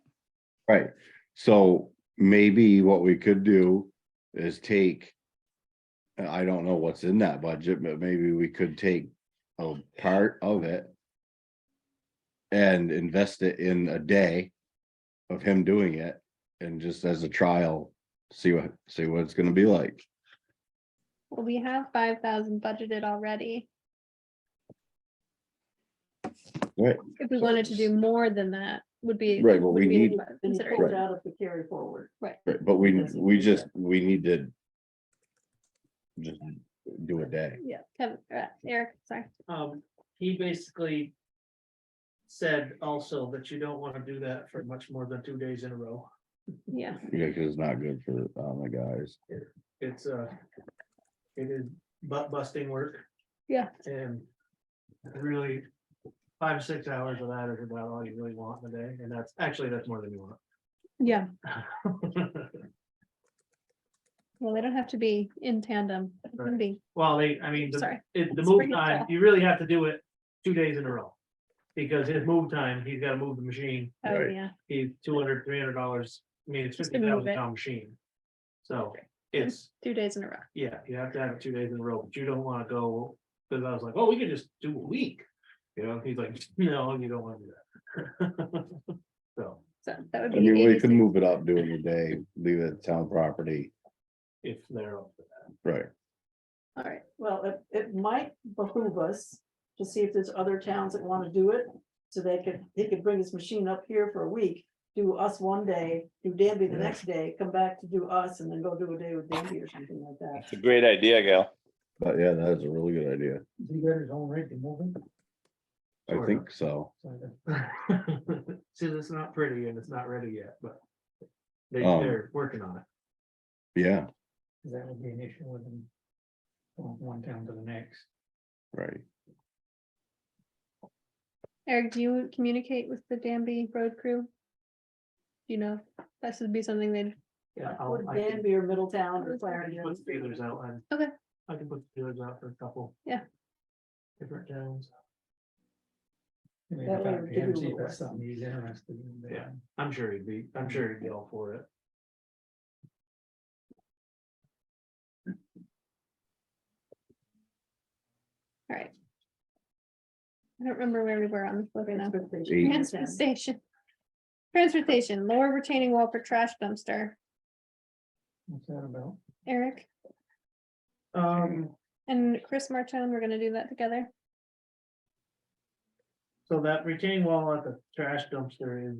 Right, so maybe what we could do is take. I don't know what's in that budget, but maybe we could take a part of it. And invest it in a day of him doing it and just as a trial, see what it's gonna be like. Well, we have 5,000 budgeted already. Right, If we wanted to do more than that, would be. Right, but we would be need- a Then you pull consideration. it out of the carry forward. right, but we need to. Just do a day. Yeah, Kevin, Eric, sorry. He basically said also that you don't want to do that for much more than 2 days in a row. Yeah, Yeah, cause it's not good for the guys. It's it is butt busting work. Yeah. And really, 5 to 6 hours of that is about all you really want in a day, and that's more than you yeah. want. Well, they don't have to be in tandem. It can be, Well, the sorry. the Spring move and time, fall. you really have to do it 2 days in a row. Because his move time, he's gotta move the machine, Oh, Right. yeah. he's $200, $300, I mean, it's Just to move 50,000 it. pound machine. So it's, 2 days in a row. yeah, you have to have it 2 days in a row, but you don't wanna go, cause I was like, oh, we could just do a week. He's like, no, you don't wanna do that. So, So that would I be. mean, we 86. could move it up during the day, leave it town property, if they're up for that. right? All right, Well, it might behoove us to see if there's other towns that want to do it. So he could bring his machine up here for a week, do us one day, do Danby the Yeah. next day, come back to do us, and then go do a day with Danby or something like that. It's a great idea, Gail. But yeah, that is a really good idea. He got his own rig to move it. I Sort think so. See, it's not pretty and it's not ready yet, but Um, they're working on it. Yeah, That would be an issue with them. Going from one town to the next. right. Eric, do you communicate with the Danby road crew? Do you know, this would be something they'd, Yeah, Would I can Danby or Middletown or put Clarendon? feelers out and. Okay. I can put feelers out for a couple. Yeah. Different towns. Maybe That way talk we to could him, do see a if little that's something he's interested in. Yeah. I'm sure he'd be all for it. all right. I don't remember where we were on this list now. Transportation. Transportation. Transportation, lower retaining wall for trash dumpster. What's that about? Eric Um, and Chris Martone, we're gonna do that together. so that retaining wall at the trash dumpster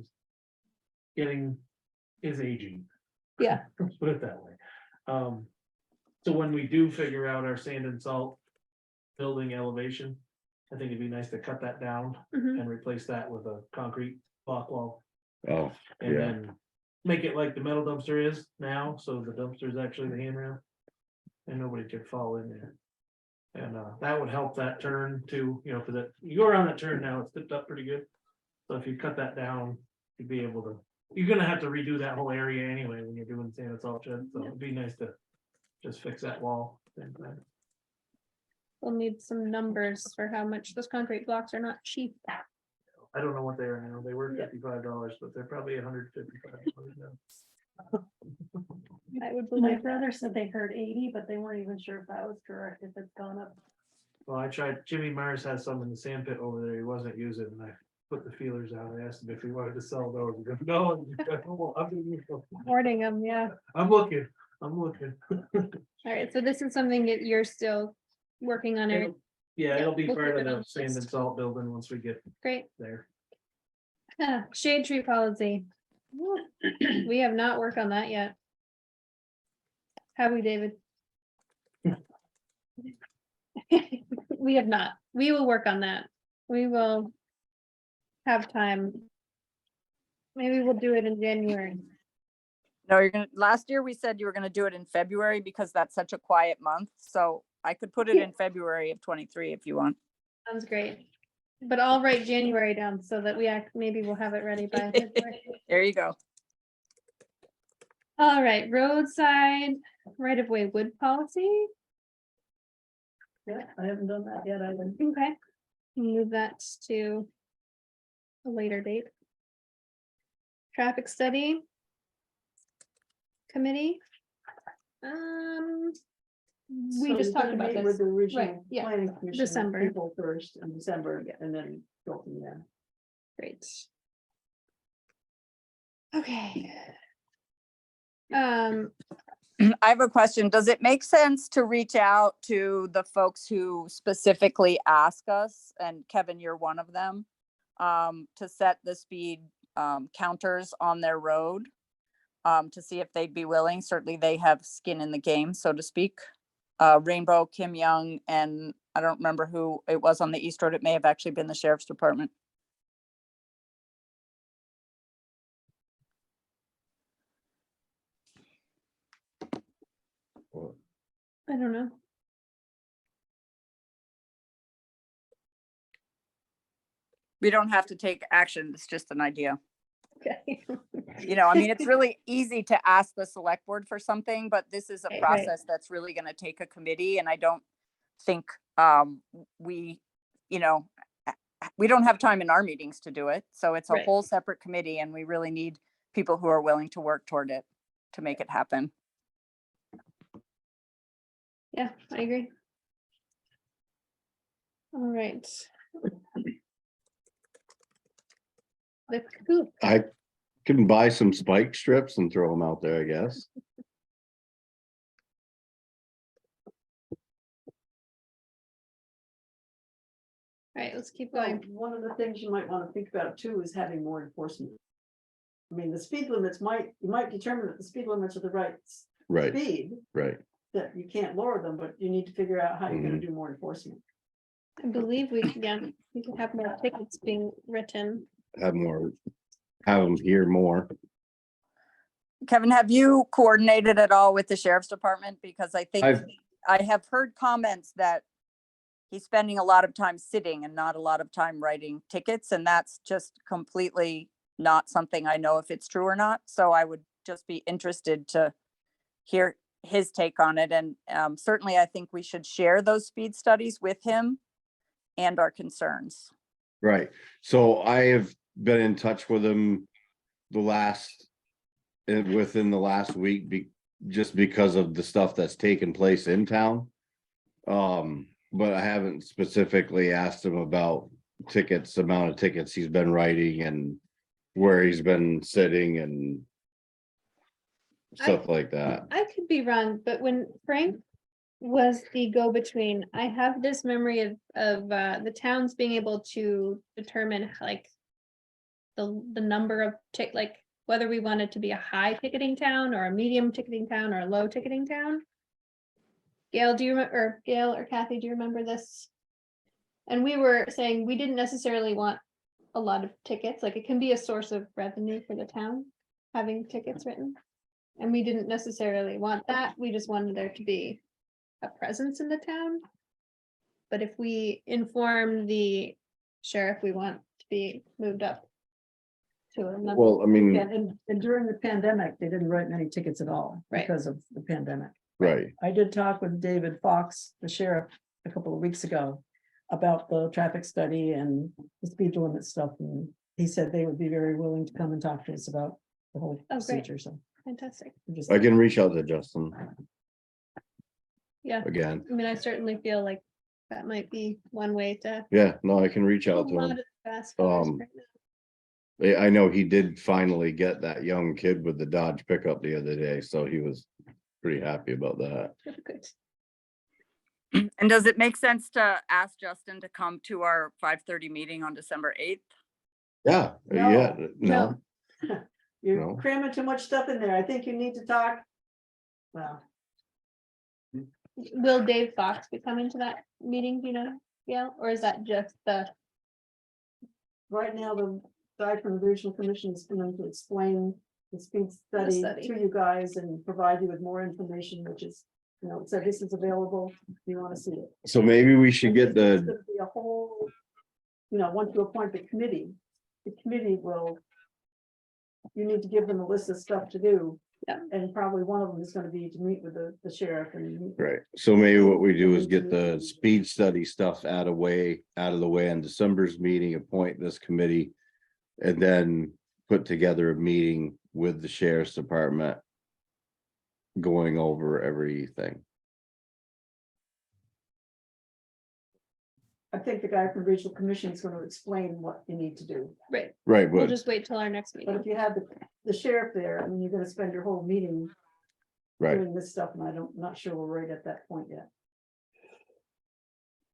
is aging. Yeah. Let's put it that way. So when we do figure out our sand and salt building elevation, I think it'd be nice to cut that down Mhm. and replace that with a concrete block wall. Oh, And Yeah. then make it like the metal dumpster is now, so the dumpster is actually the handrail. And nobody could fall in there. And that would help that turn too, cause you go around that turn now, it's tipped up pretty good. So if you cut that down, you'd be able to, you're gonna have to redo that whole area anyway when you're doing sand and salt shed, so it'd be nice to just fix that wall. We'll need some numbers for how much those concrete blocks are not cheap. I don't know what they are now, they were Yeah. $55, but they're probably $155 now. I would My believe that. brother said they heard 80, but they weren't even sure if that was correct, if it's gone up. Well, I tried, Jimmy Myers has some in the sand pit over there he wasn't using, and I put the feelers out, I asked him if he wanted to sell those, he goes, no. Hoarding them, yeah. I'm looking. All right, so this is something that you're still working on, Eric. Yeah, it'll be we'll part put of it on the the sand and list. salt building once we get Great. there. Shade tree policy. We have not worked on that yet. Have we, David? We have not. We will work on that. We will have time. Maybe we'll do it in January. No, you're gonna, last year we said you were gonna do it in February because that's such a quiet month, so I could put it Yeah. in February of 23 if you want. Sounds great. But I'll write January down so that maybe we'll have it ready by February. There you go. All right, roadside right-of-way wood policy. Yeah, I haven't done that yet either. Okay. Move that to a later date. Traffic study. Committee. We So just you're talked gonna about meet this. With the original yeah, planning commission. December. April 1st and December, and then go from there. Great. Okay. Um, I have a question. Does it make sense to reach out to the folks who specifically ask us, and Kevin, you're one of them, to set the speed counters on their road, to see if they'd be willing? Certainly they have skin in the game, so to speak. Rainbow, Kim Young, and I don't remember who it was on the East Road. It may have actually been the Sheriff's Department. I don't know. We don't have to take action. It's just an idea. Okay. You know, I mean, it's really easy to ask the select board for something, but this is a Right. process that's really gonna take a committee, and I don't think, we, you know, we don't have time in our meetings to do it, so it's a Right. whole separate committee, and we really need people who are willing to work toward it to make it happen. Yeah, I agree. All right. The coop. I can buy some spike strips and throw them out there, I guess. All right, let's keep Well, going. one of the things you might want to think about too is having more enforcement. I mean, the speed limits you might determine that the speed limits are the right Right, speed, right. that you can't lower them, but you need to figure out how you're gonna do more enforcement. I believe we can have more tickets being written. Have them hear more. Kevin, have you coordinated at all with the Sheriff's Department? Because I think I've, I have heard comments that he's spending a lot of time sitting and not a lot of time writing tickets, and that's just completely not something I know if it's true or not. So I would just be interested to hear his take on it. And certainly I think we should share those speed studies with him and our concerns. right, so I have been in touch with him within the last week, just because of the stuff that's taken place in town. But I haven't specifically asked him about amount of tickets he's been writing and where he's been sitting and stuff like that. I could be wrong, but when Frank was the go-between, I have this memory of the towns being able to determine like the number of like whether we wanted to be a high ticketing town or a medium ticketing town or a low ticketing town. Gail, Gail or Kathy, do you remember this? And we were saying we didn't necessarily want a lot of tickets, like it can be a source of revenue for the town, having tickets written. And we didn't necessarily want that, we just wanted there to be a presence in the town. But if we inform the sheriff, we want to be moved up to another. Well, I mean, And during the pandemic, they didn't write many tickets at all Right. because of the pandemic. right, I did talk with David Fox, the sheriff, a couple of weeks ago about the traffic study and the speed limit stuff, and he said they would be very willing to come and talk to us about the whole Oh, great. procedure, so. Fantastic, I'm just- I can reach out to Justin yeah, again. I mean, I certainly feel like that might be one way to. Yeah, no, I can reach out to him. Fast cars Um, right now. I know he did finally get that young kid with the Dodge pickup the other day, so he was pretty happy about that. Good. And does it make sense to ask Justin to come to our 5:30 meeting on December 8th? Yeah, No, yeah, no, You're No. cramming too much stuff in there. I think you need to talk. Well, Will Dave Fox be coming to that meeting, do you know, Gail, or is that just the right now, the guy from the regional commission is going to explain the speed study study. to you guys and provide you with more information, which is, you know, so this is available, if you want to see it. So maybe we should get There's the, gonna be a whole, you know, once you appoint the committee will, you need to give them a list of stuff to do. Yeah. And probably one of them is gonna be to meet with the sheriff and. right, so maybe what we do is get the speed study stuff out of the way in December's meeting, appoint this committee. And then put together a meeting with the sheriff's department. Going over everything. I think the guy from the regional commission is gonna explain what you need to do. Right, Right, we'll but just wait till our next But meeting. if you have the sheriff there, I mean, you're gonna spend your whole meeting right, doing this stuff, and not sure we're right at that point yet.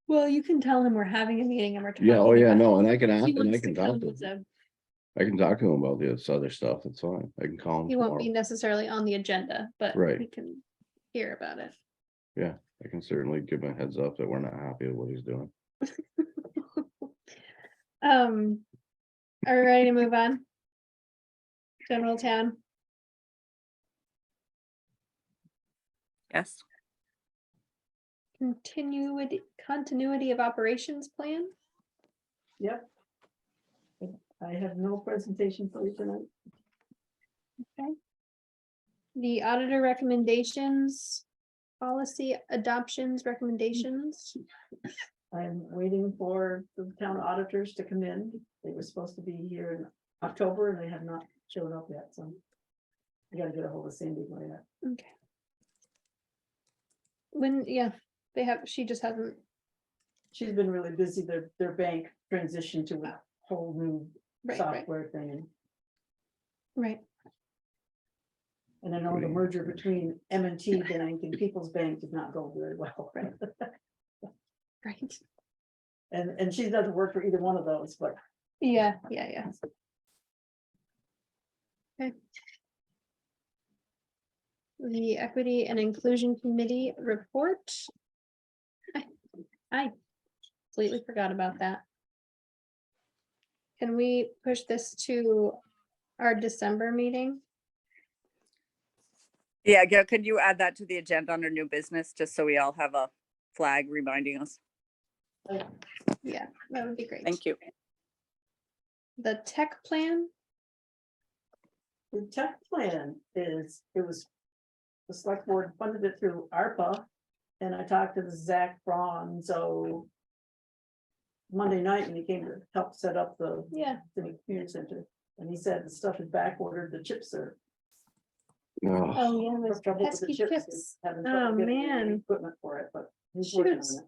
Well, you can tell him we're having a meeting and we're talking. yeah, oh yeah, about- no, and I can, He and I wants can to talk come to as him. a- I can talk to him about this other stuff, it's fine, I can call him He won't be tomorrow. necessarily on the agenda, but Right. we can hear about it. I can certainly give him a heads up that we're not happy with what he's doing. Are we ready to move on? General town, Yes. continuity of operations plan? Yep. I have no presentation for you tonight. The auditor recommendations, policy adoptions recommendations. I'm waiting for the town auditors to come in. They were supposed to be here in October and they have not showed up yet, so. I gotta get a hold of Sandy for that. Okay. When, yeah, they have, she just hasn't, She's been really busy. Their bank transitioned to a whole new right, software thing. right. And I know the merger between M&T Bank and People's Bank did not go very well. Right. And she doesn't work for either one of those, but Yeah. Okay. The Equity and Inclusion Committee report. I completely forgot about that. Can we push this to our December meeting? Yeah, Gail, could you add that to the agenda under new business, just so we all have a flag reminding us? Yeah, that would be great. Thank you. The tech plan, the tech plan is, it was. The select board funded it through ARPA, and I talked to the Zach Braun, so. Monday night, when he came to help set up the yeah, community center, and he said the stuff is back ordered, the chips are. Oh, oh yeah, those trouble with the pesky chips, chips. he's having Oh, trouble getting the man. equipment for it, but he's working on Shoots. it.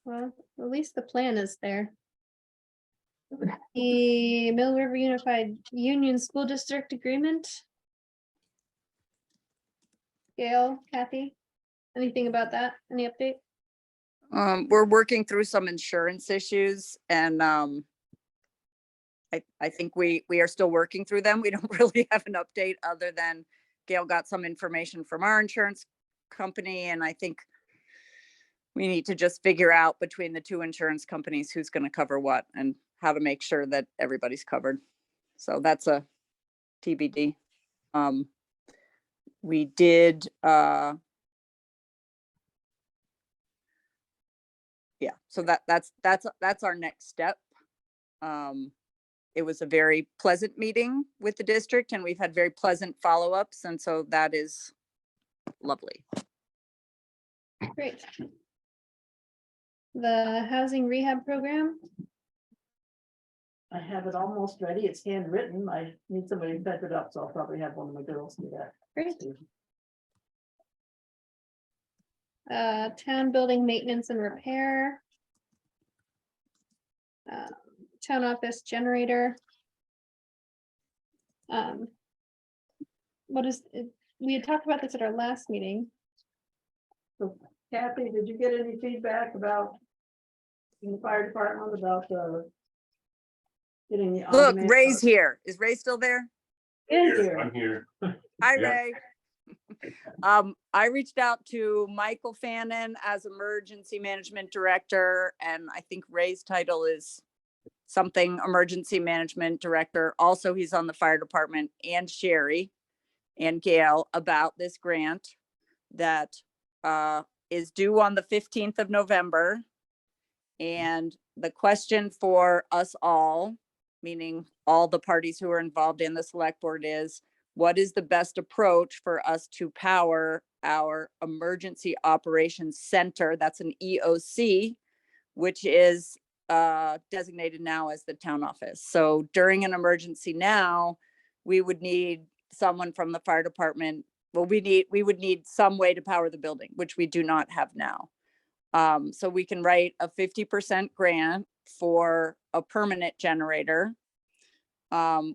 Well, at least the plan is there. The Mill River Unified Union School District Agreement. Gail, Kathy, anything about that? Any update? We're working through some insurance issues and I think we are still working through them. We don't really have an update other than Gail got some information from our insurance company, and I think we need to just figure out between the two insurance companies who's going to cover what and how to make sure that everybody's covered. So that's a TBD. We did yeah, so that's our next step. It was a very pleasant meeting with the district and we've had very pleasant follow-ups, and so that is lovely. Great. The housing rehab program, I have it almost ready, it's handwritten, I need somebody to type it up, so I'll probably have one of my girls do that. great. Town building maintenance and repair. Town office generator. What is, we had talked about this at our last meeting. So Kathy, did you get any feedback about in the fire department about getting the. Look, on-demand Ray's parts? here. Is Ray still there? Here. I'm here. Hi, Yeah. Ray. I reached out to Michael Fannin as emergency management director, and I think Ray's title is something emergency management director. Also, he's on the fire department, and Sherry and Gail about this grant that is due on the 15th of November. And the question for us all, meaning all the parties who are involved in the select board, is what is the best approach for us to power our emergency operations center? That's an EOC, which is designated now as the town office. So during an emergency now, we would need someone from the fire department. Well, we would need some way to power the building, which we do not have now. So we can write a 50% grant for a permanent generator.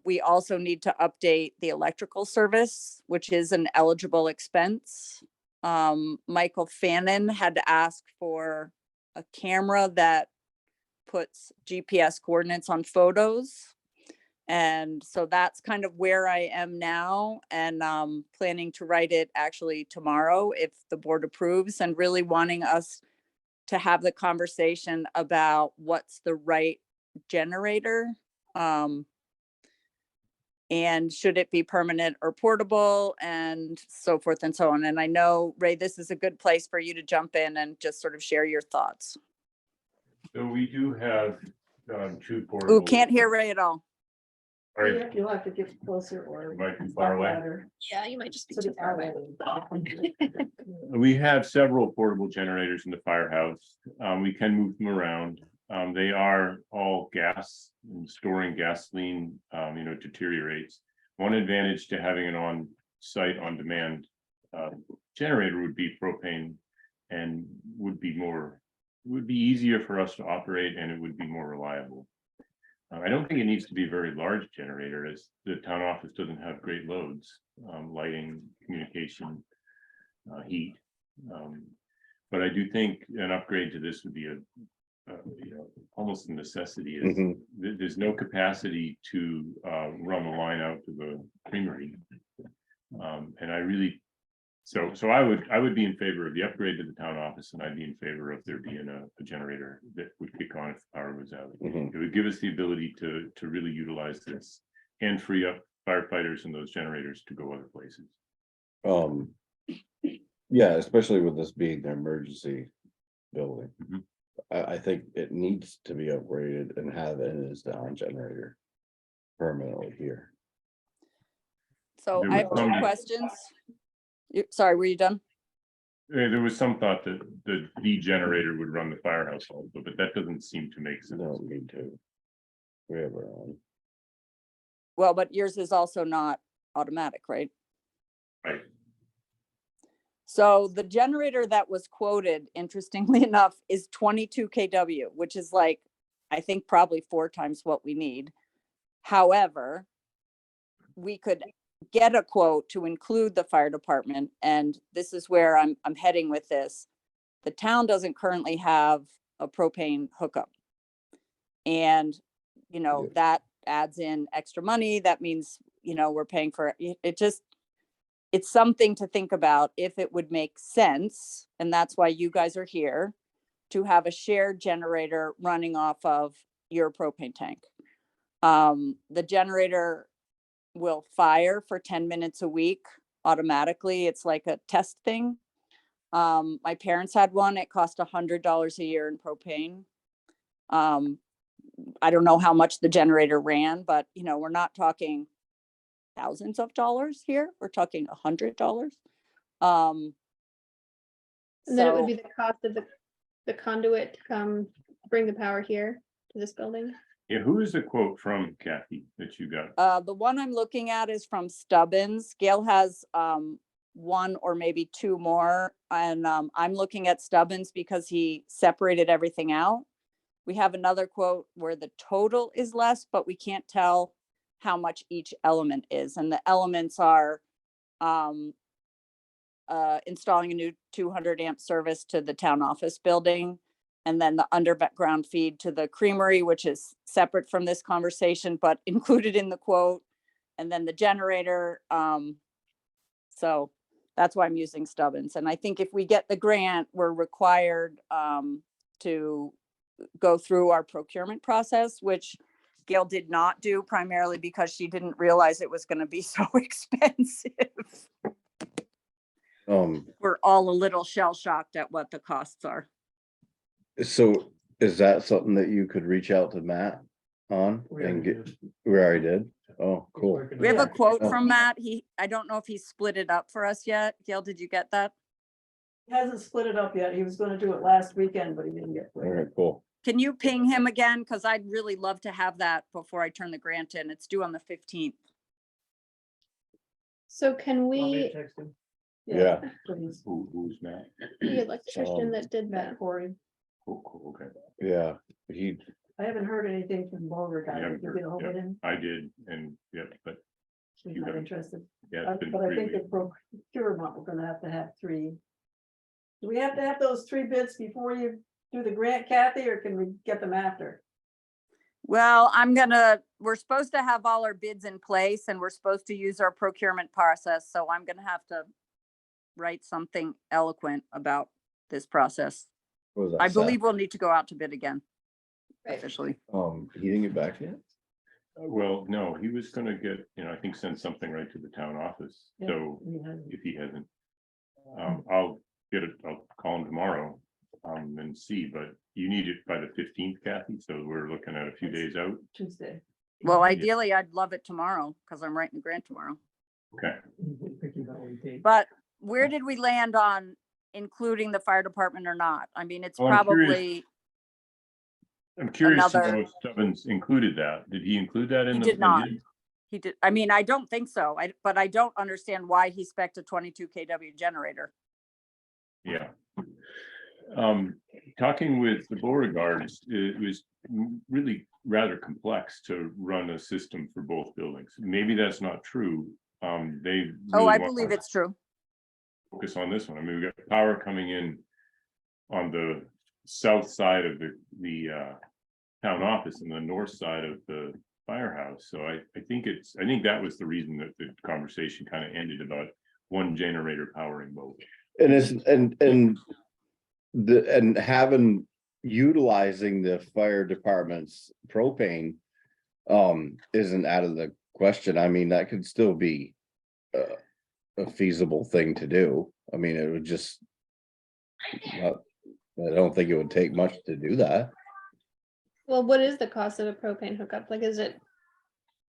We also need to update the electrical service, which is an eligible expense. Michael Fannin had to ask for a camera that puts GPS coordinates on photos. And so that's kind of where I am now, and planning to write it actually tomorrow if the board approves, and really wanting us to have the conversation about what's the right generator. And should it be permanent or portable, and so forth and so on. And I know, Ray, this is a good place for you to jump in and just sort of share your thoughts. So we do have two portable. Ooh, can't hear Ray at all. Sorry, You'll have to get closer or. am I too far away? louder, Yeah, you might just be so too the far away. We have several portable generators in the firehouse. We can move them around. They are all gas, and storing gasoline, deteriorates. One advantage to having an on-site, on-demand generator would be propane, and would be easier for us to operate, and it would be more reliable. I don't think it needs to be a very large generator, as the town office doesn't have great loads, lighting, communication, heat. But I do think an upgrade to this would be almost a necessity. Mhm. There's no capacity to run the line out to the creamery. And I really, so I would be in favor of the upgrade to the town office, and I'd be in favor of there being a generator that would kick on if the power was out. Mhm. It would give us the ability to really utilize this and free up firefighters and those generators to go other places. Yeah, especially with this being the emergency building. Mhm. I think it needs to be upgraded and have it as the on generator permanently here. So There I was have two some- questions. Sorry, were you done? There was some thought that the generator would run the firehouse also, but that doesn't seem to make sense. Don't need to. We have our own. Well, but yours is also not automatic, right? Right. So the generator that was quoted, interestingly enough, is 22 kW, which is like, I think probably 4 times what we need. However, we could get a quote to include the fire department, and this is where I'm heading with this. The town doesn't currently have a propane hookup. And, Yeah. that adds in extra money. That means, we're paying for it. It's something to think about if it would make sense, and that's why you guys are here, to have a shared generator running off of your propane tank. The generator will fire for 10 minutes a week automatically. It's like a test thing. My parents had one. It cost $100 a year in propane. I don't know how much the generator ran, but we're not talking thousands of dollars here. We're talking $100. And then it would be So the cost of the conduit to come bring the power here to this building. Yeah, who is the quote from, Kathy, that you got? the one I'm looking at is from Stubbins. Gail has one or maybe two more, and I'm looking at Stubbins because he separated everything out. We have another quote where the total is less, but we can't tell how much each element is. And the elements are installing a new 200 amp service to the town office building, and then the underground feed to the creamery, which is separate from this conversation, but included in the quote, and then the generator. So that's why I'm using Stubbins. And I think if we get the grant, we're required to go through our procurement process, which Gail did not do primarily because she didn't realize it was gonna be so expensive. We're all a little shell shocked at what the costs are. So is that something that you could reach out to Matt on We and already get, did. we already did? Oh, He's cool. working We have on a it. quote Oh. from Matt. I don't know if he split it up for us yet. Gail, did you get that? He hasn't split it up yet. He was gonna do it last weekend, but he didn't get All to it. right, cool. Can you ping him again? Because I'd really love to have that before I turn the grant in. It's due on the 15th. So can Want me to we, text him? Yeah. Please, Who's Matt? the electrician that did that? Matt Corey. Cool, okay. Yeah, he, I haven't heard anything from Beauregard. Yeah, Did you get a hold of him? I did, and yeah, but He's you not haven't. interested. yeah, it's been But I think really, the procurement, we're gonna have 3. Do we have to have those 3 bids before you do the grant, Kathy, or can we get them after? Well, we're supposed to have all our bids in place and we're supposed to use our procurement process. So I'm gonna have to write something eloquent about this process. what was that? I Seth? believe we'll need to go out to bid again Right. officially. He didn't get back yet? well, no, he was gonna get, I think send something right to the town office, Yeah. so He hasn't. if he hasn't. I'll call him tomorrow, and see, but you need it by the 15th, Kathy, so we're looking at a few days out. Tuesday. Well, ideally, I'd love it tomorrow because I'm writing the grant tomorrow. Okay, But where did we land on including the fire department or not? I mean, it's Well, I'm curious. probably, I'm curious to Another- know if Stubbins included that. Did he include that in He the? did not. he did, I mean, I don't think so. But I don't understand why he spec'd a 22 kW generator. Yeah. Talking with the Beauregards, it was really rather complex to run a system for both buildings. Maybe that's not true. They. Oh, really I want believe to it's true. Focus on this one. I mean, we've got power coming in on the south side of the town office and the north side of the firehouse. So I think that was the reason that the conversation kind of ended about one generator powering both. And it's, and having, utilizing the fire department's propane. Isn't out of the question. I mean, that could still be. A feasible thing to do. I mean, it would just. I don't think it would take much to do that. Well, what is the cost of a propane hookup? Like, is it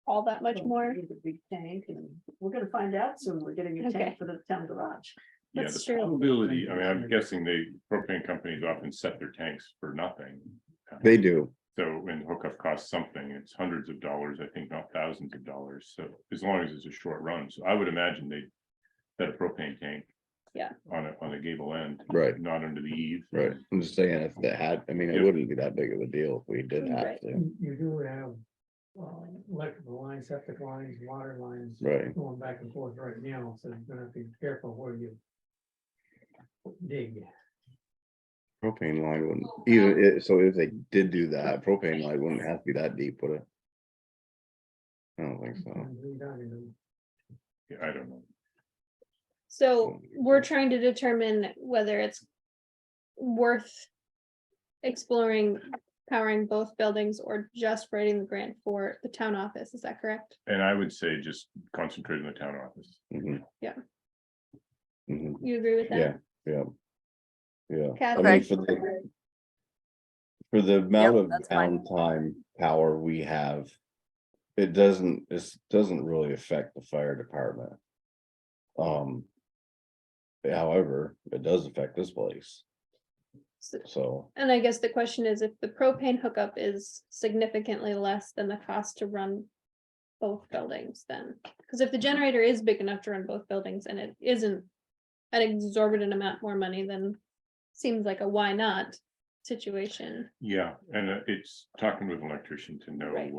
all that much more? Need a big tank, and we're gonna find out soon. We're getting a Okay. tank for the town garage. Yeah, That's the true. probability, I mean, I'm guessing propane companies often set their tanks for nothing. They do. So when hookup costs something, it's hundreds of dollars, I think, not thousands of dollars. So as long as it's a short run, so I would imagine they set a propane tank. Yeah. On a gable end. Right. Not under the eave. Right. I'm just saying if they had, I mean, it Yeah. wouldn't be that big of a deal if we did have Right. to. You do have electrical lines, septic lines, water lines. Right. Going back and forth right now, so you're gonna have to be careful where you dig. Propane line wouldn't, even so if they did do that, propane line wouldn't have to be that deep, would it? I don't think so. Yeah, I don't know. So we're trying to determine whether it's worth exploring powering both buildings or just writing the grant for the town office. Is that correct? And I would say just concentrate in the town office. Mhm. Yeah. Mhm. You agree with that? Yeah, yeah. Yeah, I Kathy? mean, for the amount Yep, of that's fine. downtime power we have. It doesn't really affect the fire department. However, it does affect this place, so, And I guess the question is if the propane hookup is significantly less than the cost to run both buildings, then, because if the generator is big enough to run both buildings and it isn't an exorbitant amount more money, then seems like a why not situation. Yeah, and it's talking with an electrician to know Right.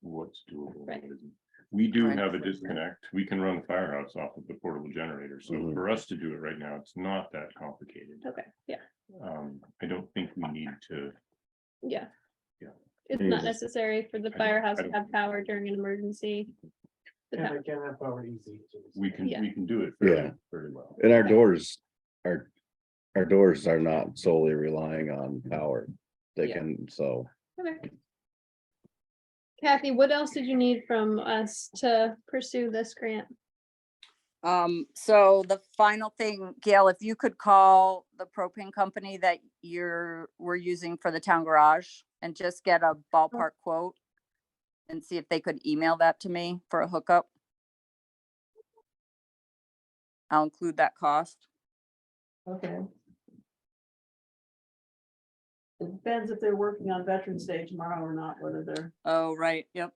what's doable. and Right. what isn't. We do Right. have a disconnect. We can run the firehouse off of the portable generator. So Mhm. for us to do it right now, it's not that complicated. Okay, yeah, I don't think we need to. yeah. Yeah. It's Yeah, not just- necessary for the I don't- firehouse I to don't- have power during an emergency. The And town- I can have power easy. We can Yeah. do it Yeah. very well. and our doors are not solely relying on power. they Yeah. can, so. Okay. Kathy, what else did you need from us to pursue this grant? So the final thing, Gail, if you could call the propane company that we're using for the town garage and just get a ballpark quote and see if they could email that to me for a hookup. I'll include that cost. Okay. It depends if they're working on Veterans Day tomorrow or not, whether they're. Oh, right, yep.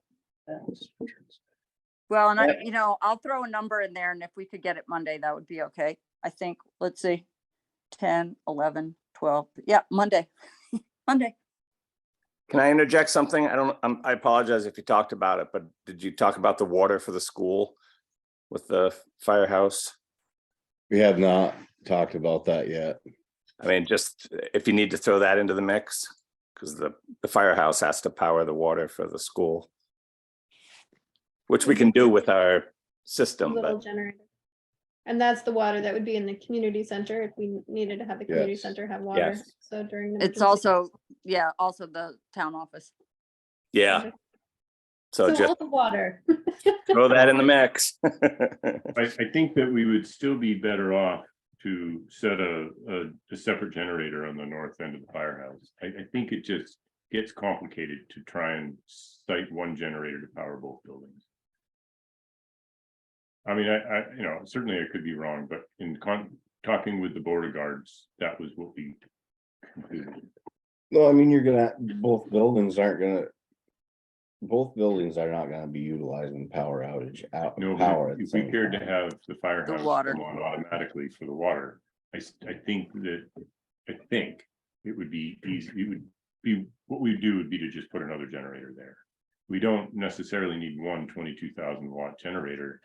that's- Well, and I, I'll throw a number in there and if we could get it Monday, that would be okay. I think, let's see, 10, 11, 12, yeah, Monday, Monday. Can I interject something? I apologize if you talked about it, but did you talk about the water for the school with the firehouse? We have not talked about that yet. I mean, just if you need to throw that into the mix, because the firehouse has to power the water for the school. Which we can do with our system, Little but generator. And that's the water that would be in the community center if we needed to have the community Yes. center have water. Yes. So during the. It's emergency- also, yeah, also the town office. yeah. So So just all the water. throw that in the mix. I think that we would still be better off to set a separate generator on the north end of the firehouse. I think it just gets complicated to try and cite one generator to power both buildings. I mean, certainly I could be wrong, but in talking with the border guards, that was what we concluded. No, I mean, both buildings are not gonna be utilizing power outage No, power. but at the if we same cared to time. have the firehouse water. come on automatically for the water, I think it would be easy, what we'd do would be to just put another generator there. We don't necessarily need one 22,000 watt generator.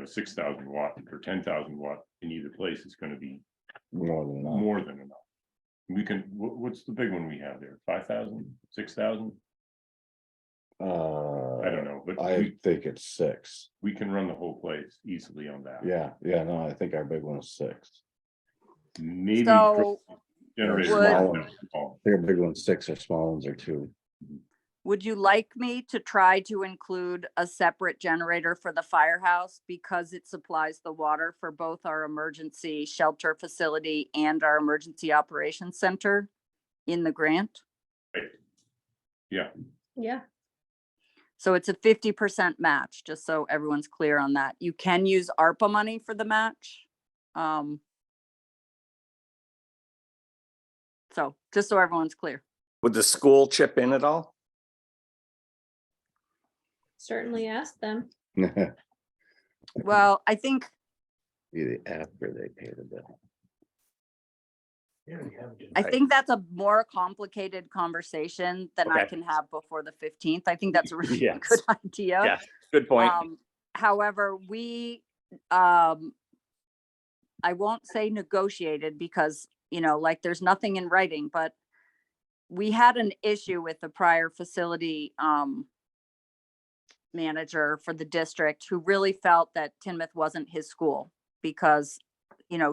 6,000 watt or 10,000 watt in either place is gonna be More than enough. more than enough. We can, what's the big one we have there? 5,000, 6,000? I don't know, but I think it's 6. we can run the whole place easily on that. Yeah, no, I think our big one is 6. Maybe So generators. would- are small. Their big one's 6 or small ones are 2. would you like me to try to include a separate generator for the firehouse because it supplies the water for both our emergency shelter facility and our emergency operations center in the grant? Yeah, Yeah. So it's a 50% match, just so everyone's clear on that. You can use ARPA money for the match. So just so everyone's clear. Would the school chip in at all? Certainly ask them. Well, I think, Either after they pay the bill. I think that's a more complicated conversation than I Okay. can have before the 15th. I think that's a really Yes. good idea. Yeah, good point. However, I won't say negotiated because, like there's nothing in writing, but we had an issue with the prior facility manager for the district who really felt that Tinmouth wasn't his school because,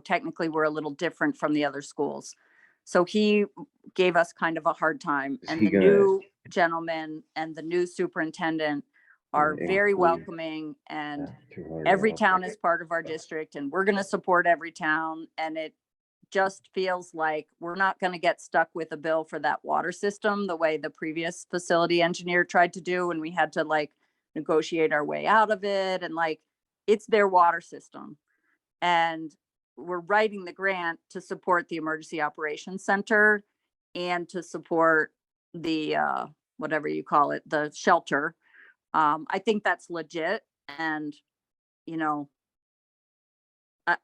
technically we're a little different from the other schools. So he gave us kind of a hard time, and the new gentleman and the new superintendent are very welcoming, and every town is part of our district and we're going to support every town. And it just feels like we're not going to get stuck with a bill for that water system the way the previous facility engineer tried to do. And we had to negotiate our way out of it. And it's their water system. And we're writing the grant to support the emergency operations center and to support the, whatever you call it, the shelter. I think that's legit. And,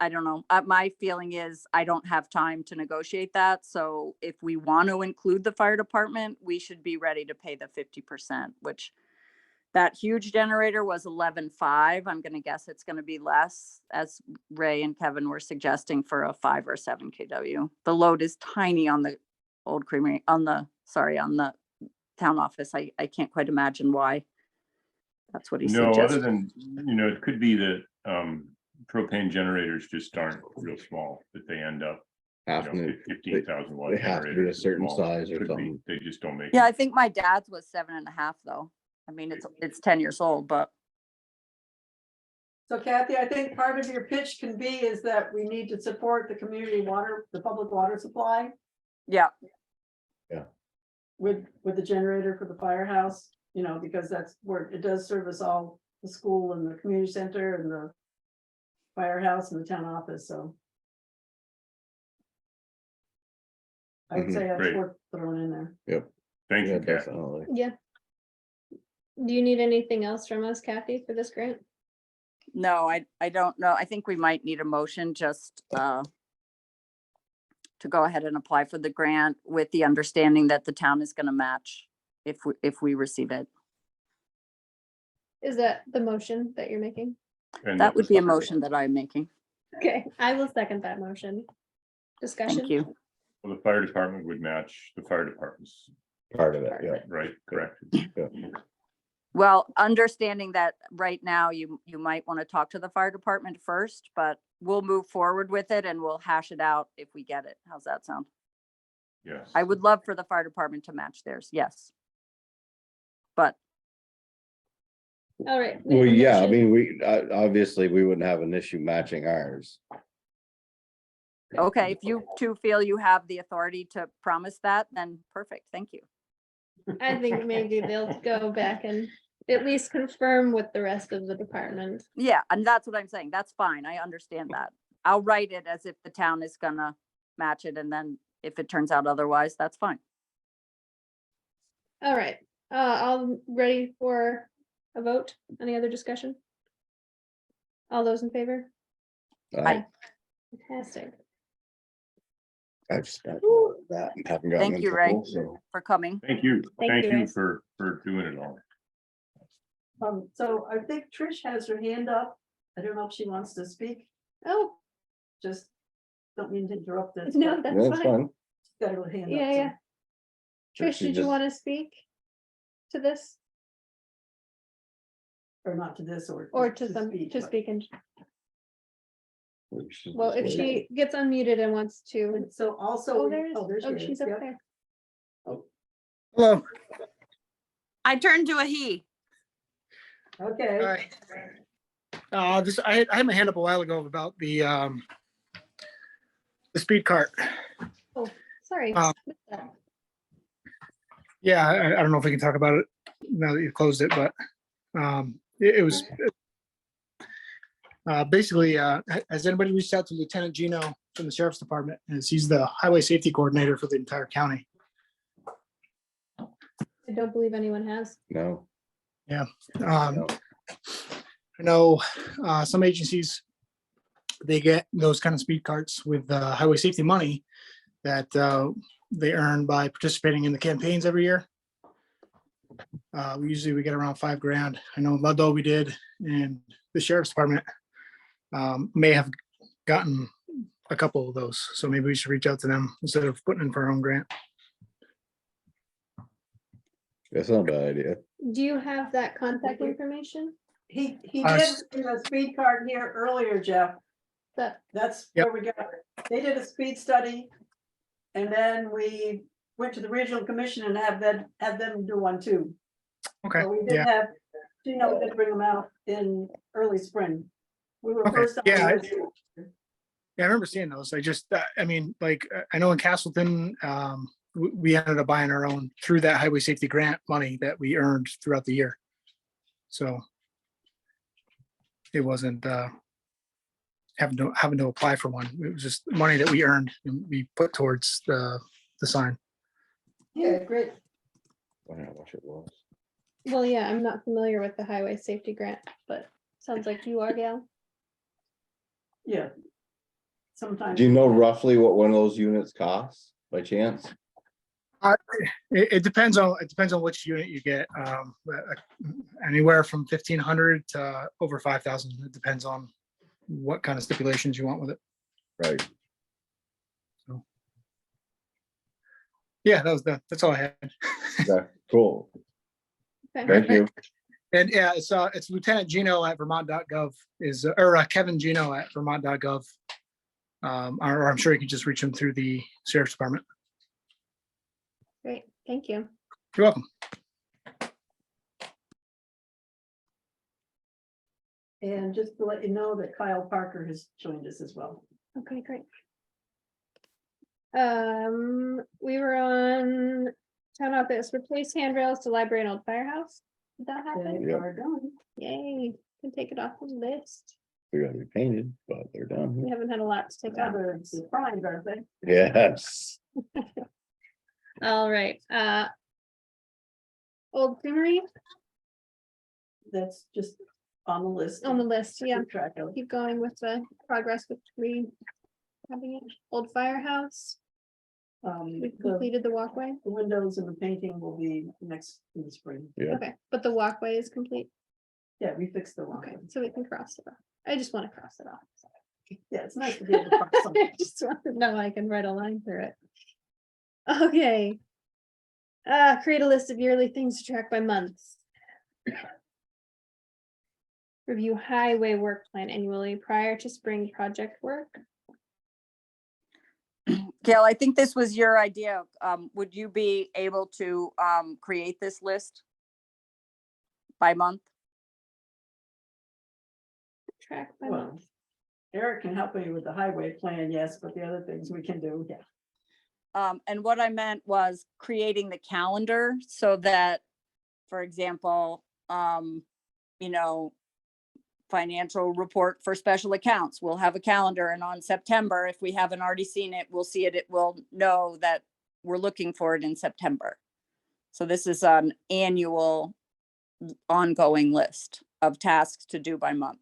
I don't know. My feeling is I don't have time to negotiate that. So if we want to include the fire department, we should be ready to pay the 50%, which that huge generator was 11.5. I'm going to guess it's going to be less, as Ray and Kevin were suggesting, for a 5 or 7 kW. The load is tiny on the old creamery, on the town office. I can't quite imagine why. That's what he no, suggested. other than, it could be that propane generators just aren't real small, that they end up Have to, 15,000 watt. they have to be a generators, certain small, size or could be, something. They just don't make. Yeah, it. I think my dad's was 7.5 though. I mean, it's 10 years old, but So Kathy, I think part of your pitch can be is that we need to support the community water, the public water supply yeah, with the generator for the firehouse, you know, because that's where it does service all the school and the community center and the firehouse and the town office, so. I would Mhm, say that's great. worth throwing in there. Thank Yeah, you, Kathy. definitely. Yeah. Do you need anything else from us, Kathy, for this grant? no, I don't know. I think we might need a motion just to go ahead and apply for the grant with the understanding that the town is going to match if we receive it. Is that the motion that you're making? And That would be a the- motion that I'm making. Okay, I will second that motion. Discussion? Thank you. Well, the fire department would match the fire department's, Part of it, yeah. right, correct? Well, understanding that right now you might want to talk to the fire department first, but we'll move forward with it and we'll hash it out if we get it. How's that sound? Yes. I would love for the fire department to match theirs, yes. But All right. Well, make a yeah, I motion. mean, we, obviously, we wouldn't have an issue matching ours. okay, if you two feel you have the authority to promise that, then perfect, thank you. I think maybe they'll go back and at least confirm with the rest of the department. Yeah, and that's what I'm saying. That's fine. I understand that. I'll write it as if the town is gonna match it, and then if it turns out otherwise, that's fine. All right, I'm ready for a vote. Any other discussion? All those in favor? I, Fantastic. I've spent all of that and haven't gotten. Thank in you, Ray, trouble, so. for coming. Thank you. Thank Thank you, you guys. for doing it all. So I think Trish has her hand up. I don't know if she wants to speak, Oh, just don't mean to interrupt this. no, but Yeah, that's that's fine. fine. she's got her hand up, Yeah, so- yeah. Trish, She did you just- want to speak to this Or not to this, or to some, speak, to but- speak in, She's well, just if waiting. she gets unmuted and wants to. And so also, Oh, there is, there she oh, is, she's up yep. there. Hello. I turned to a he. Okay. All right. This I had my hand up a while ago about the speed cart. Sorry. Um, Yeah, I don't know if we can talk about it now that you've closed it, but it was basically, has anybody reached out to Lieutenant Gino from the Sheriff's Department? As he's the highway safety coordinator for the entire county. I don't believe anyone has. No, Um, no. I know some agencies, they get those kind of speed carts with highway safety money that they earn by participating in the campaigns every year. We get around $5,000. I know in Ludlow we did, and the Sheriff's Department may have gotten a couple of those. So maybe we should reach out to them instead of putting in for our own grant. That's not a bad idea. Do you have that contact information? He Uh, did bring a speed card here earlier, Jeff. That, That's Yep. where we got it. They did a speed study. And then we went to the regional commission and had them do one too. Okay, So we did yeah, have, we did bring them out in early spring. We were Okay, first. on the yeah, list. yeah, I remember seeing those. I just, I mean, like, I know in Castleton, we ended up buying our own through that highway safety grant money that we earned throughout the year. So it wasn't having to apply for one. It was just money that we earned and we put towards the sign. Yeah, great. I don't know what it was. well, yeah, I'm not familiar with the highway safety grant, but sounds like you are, Gal. Yeah. Sometimes. Do you know roughly what one of those units costs by chance? It depends on which unit you get. Anywhere from 1,500 to over 5,000. It depends on what kind of stipulations you want with it. Right. Yeah, that's all I had. Okay, cool. Okay. Thank you. And yeah, it's Lieutenant Gino at vermont.gov or Kevin Gino at vermont.gov. Or I'm sure you can just reach them through the sheriff's department. Great, thank you. You're welcome. And just to let you know that Kyle Parker has joined us as well. Okay, great. We were on town office, replace handrails to library and old firehouse. Did that happen? They Yep. are done. Yay, can take it off the list. They're gonna be painted, but they're We done. haven't had a lot to take off. They're primed, aren't they? Yes. All right, Old Creamery That's just on the list. on the list, yeah. Keep track of. Keep going with the progress with having it. Old firehouse, we The completed the walkway. the windows and the painting will be next in the spring. Yeah. Okay, but the walkway is complete. Yeah, we fixed the Okay, one. so we can cross it off. I just want to cross it off. Yeah, it's nice to be able to. cross something. I just want to know I can write a line through it. Okay. Create a list of yearly things to track by months. Review highway work plan annually prior to spring project work. Gail, I think this was your idea. Would you be able to create this list by month? Track by Well, month. Eric can help you with the highway plan, yes, but the other things we can do, yeah. And what I meant was creating the calendar so that, for example, you know, financial report for special accounts, we'll have a calendar, and on September, if we haven't already seen it, we'll see it, it will know that we're looking for it in September. So this is an annual ongoing list of tasks to do by month.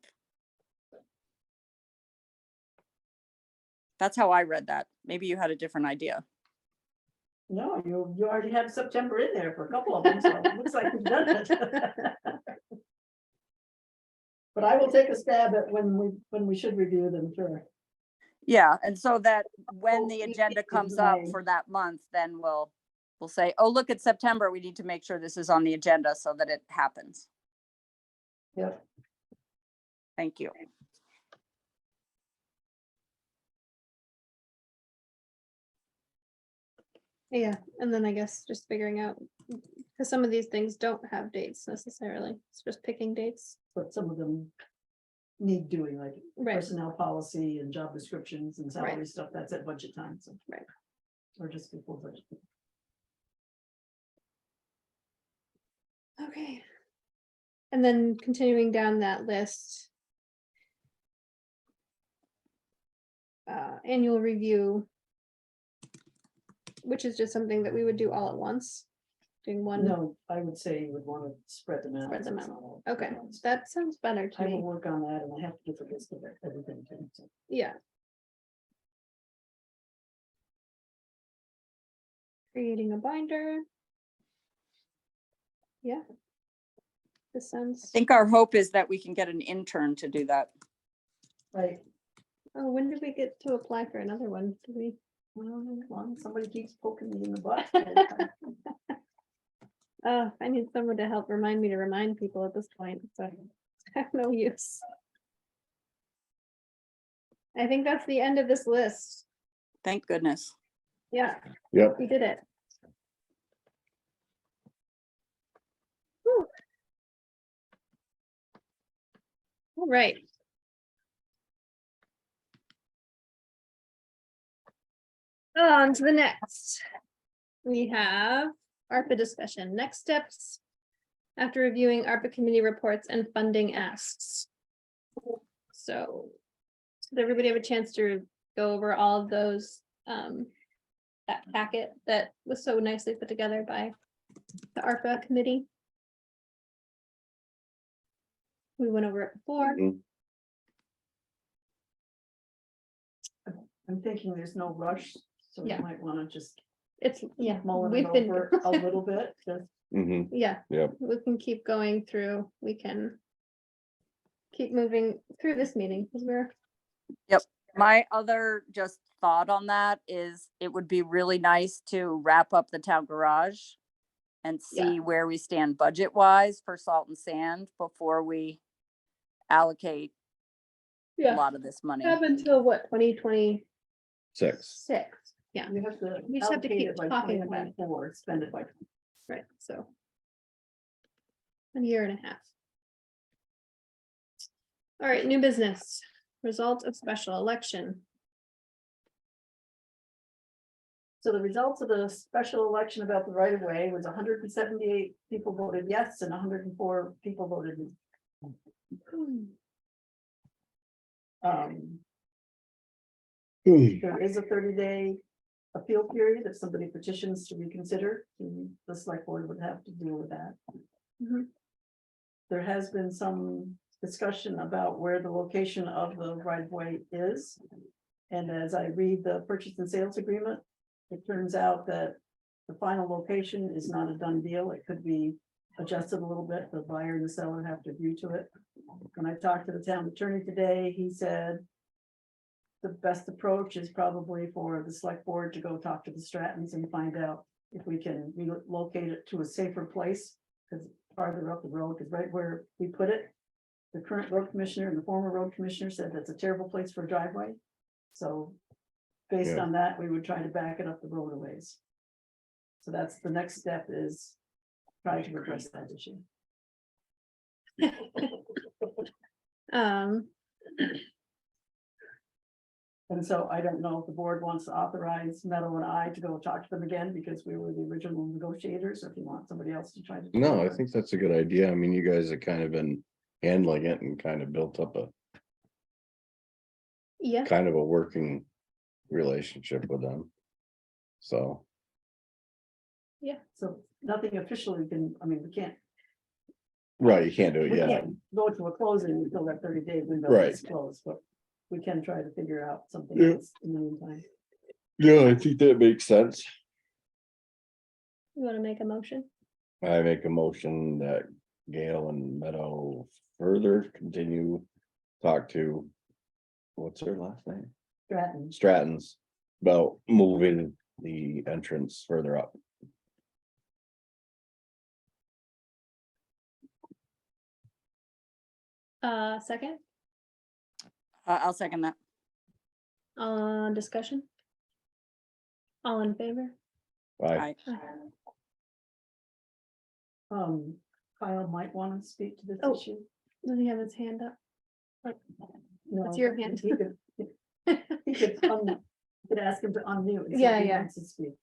That's how I read that. Maybe you had a different idea. No, you already have September in there for a couple of them, so it looks like you've done it. But I will take a stab at when we should review them, sure. Yeah, and so that when the Oh, agenda in comes up May. for that month, then we'll say, oh, look, it's September. We need to make sure this is on the agenda so that it happens. Yep. Thank you. Yeah, and then I guess just figuring out, because some of these things don't have dates necessarily. It's just picking dates. But some of them need doing, like Right. personnel policy and job descriptions and salary Right. stuff, that's at budget time, so. Right. Or just before budget. Okay. And then continuing down that list. Annual review. Which is just something that we would do all at once. Doing one, No, I would say you would want to spread them out. Spread them so it's out. not all at okay, once. that sounds better to I will me. work on that, and I have to get the list of everything too. So. Yeah. Creating a binder. Yeah. This I sounds, think our hope is that we can get an intern to do that. Right. oh, when did we get to apply for another one? Did we? Well, somebody keeps poking me in the butt. I need someone to help remind me to remind people at this point, so I have no use. I think that's the end of this list. Thank goodness. Yeah, Yep. we did it. Whew. All right. On to the next. We have ARPA discussion. Next steps after reviewing ARPA committee reports and funding asks. So did everybody have a chance to go over all of those, that packet that was so nicely put together by the ARPA committee? We went over it before. Mhm. I'm thinking there's no rush, so we Yeah. might want to just It's, yeah, mull it we've been, over a little bit. Just Mhm. yeah. Yep. We can keep going through, we can keep moving through this meeting because we're, My other just thought on that is it would be really nice to wrap up the town garage and see where we stand budget wise for salt and sand before we allocate a Yeah. lot of this money. Up until what, 2026? 6. Yeah, You have to. We just have to allocate keep it by talking about it. 2024, spend it by. right, so. A year and a half. All right, new business, result of special election. So the results of the special election about the right of way was 178 people voted yes and 104 people voted. There is a 30-day appeal period if somebody petitions to reconsider, the select board would have to deal with that. Mhm. There has been some discussion about where the location of the right of way is. And as I read the purchase and sales agreement, it turns out that the final location is not a done deal. It could be adjusted a little bit. The buyer and the seller have to agree to it. When I talked to the town attorney today, he said the best approach is probably for the select board to go talk to the Strattons and find out if we can relocate it to a safer place, because farther up the road, because right where we put it, the current road commissioner and the former road commissioner said that's a terrible place for a driveway. So based Yeah. on that, we would try to back it up the road a ways. So that's the next step, is try to address that issue. And so I don't know if the board wants to authorize Meadow and I to go talk to them again, because we were the original negotiators, or if you want somebody else to try to. do No, I it. think that's a good idea. I mean, you guys have kind of been handling it and kind of built up a Yeah, kind of a working relationship with them. So, So nothing officially can, I mean, we can't right, you can't do We it yet. can't go to a closing until that 30-day window Right. is closed, but we can try to figure out something Yeah. else in the meantime. Yeah, I think that makes sense. you wanna make a motion? I make a motion that Gail and Meadow further continue talk to, what's her last name? Stratton, Stratton's, about moving the entrance further up. Second, I'll second that. discussion? All in favor? Right, Aye. Kyle might want to speak to this Oh. issue. Does he have his hand up? No, That's your hand. He could, he could, could ask him to unmute. and see if Yeah, he yeah. wants to speak.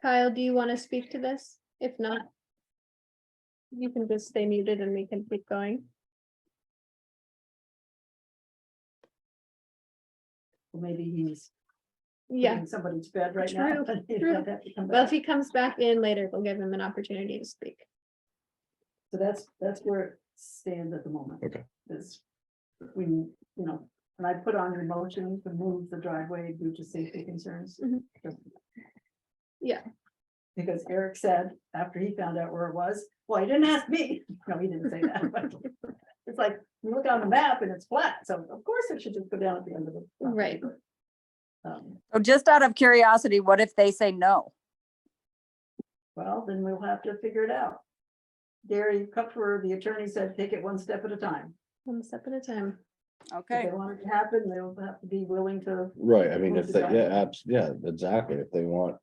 Kyle, do you want to speak to this? If not, you can just stay muted and we can keep going. Or maybe he's Yeah, putting somebody to bed right now. True, and he'd true. have to come well, if back. he comes back in later, we'll give him an opportunity to speak. So that's where it stands at the moment. Okay. Is we, you know, and I put on your motion to move the driveway due to safety concerns. Mhm. Yeah. Because Eric said, after he found out where it was, well, he didn't ask me. No, he didn't say that, but it's like, you look on the map and it's flat, so of course it should just go down at the end of the. property, Right. but, So just out of curiosity, what if they say no? Well, then we'll have to figure it out. Gary Kupfer, the attorney, said, take it one step at a time. One step at a time. If Okay, they want it to happen, they'll have to be willing to. right, I mean, Move if the they, yeah, driveway. yeah, exactly, if they want.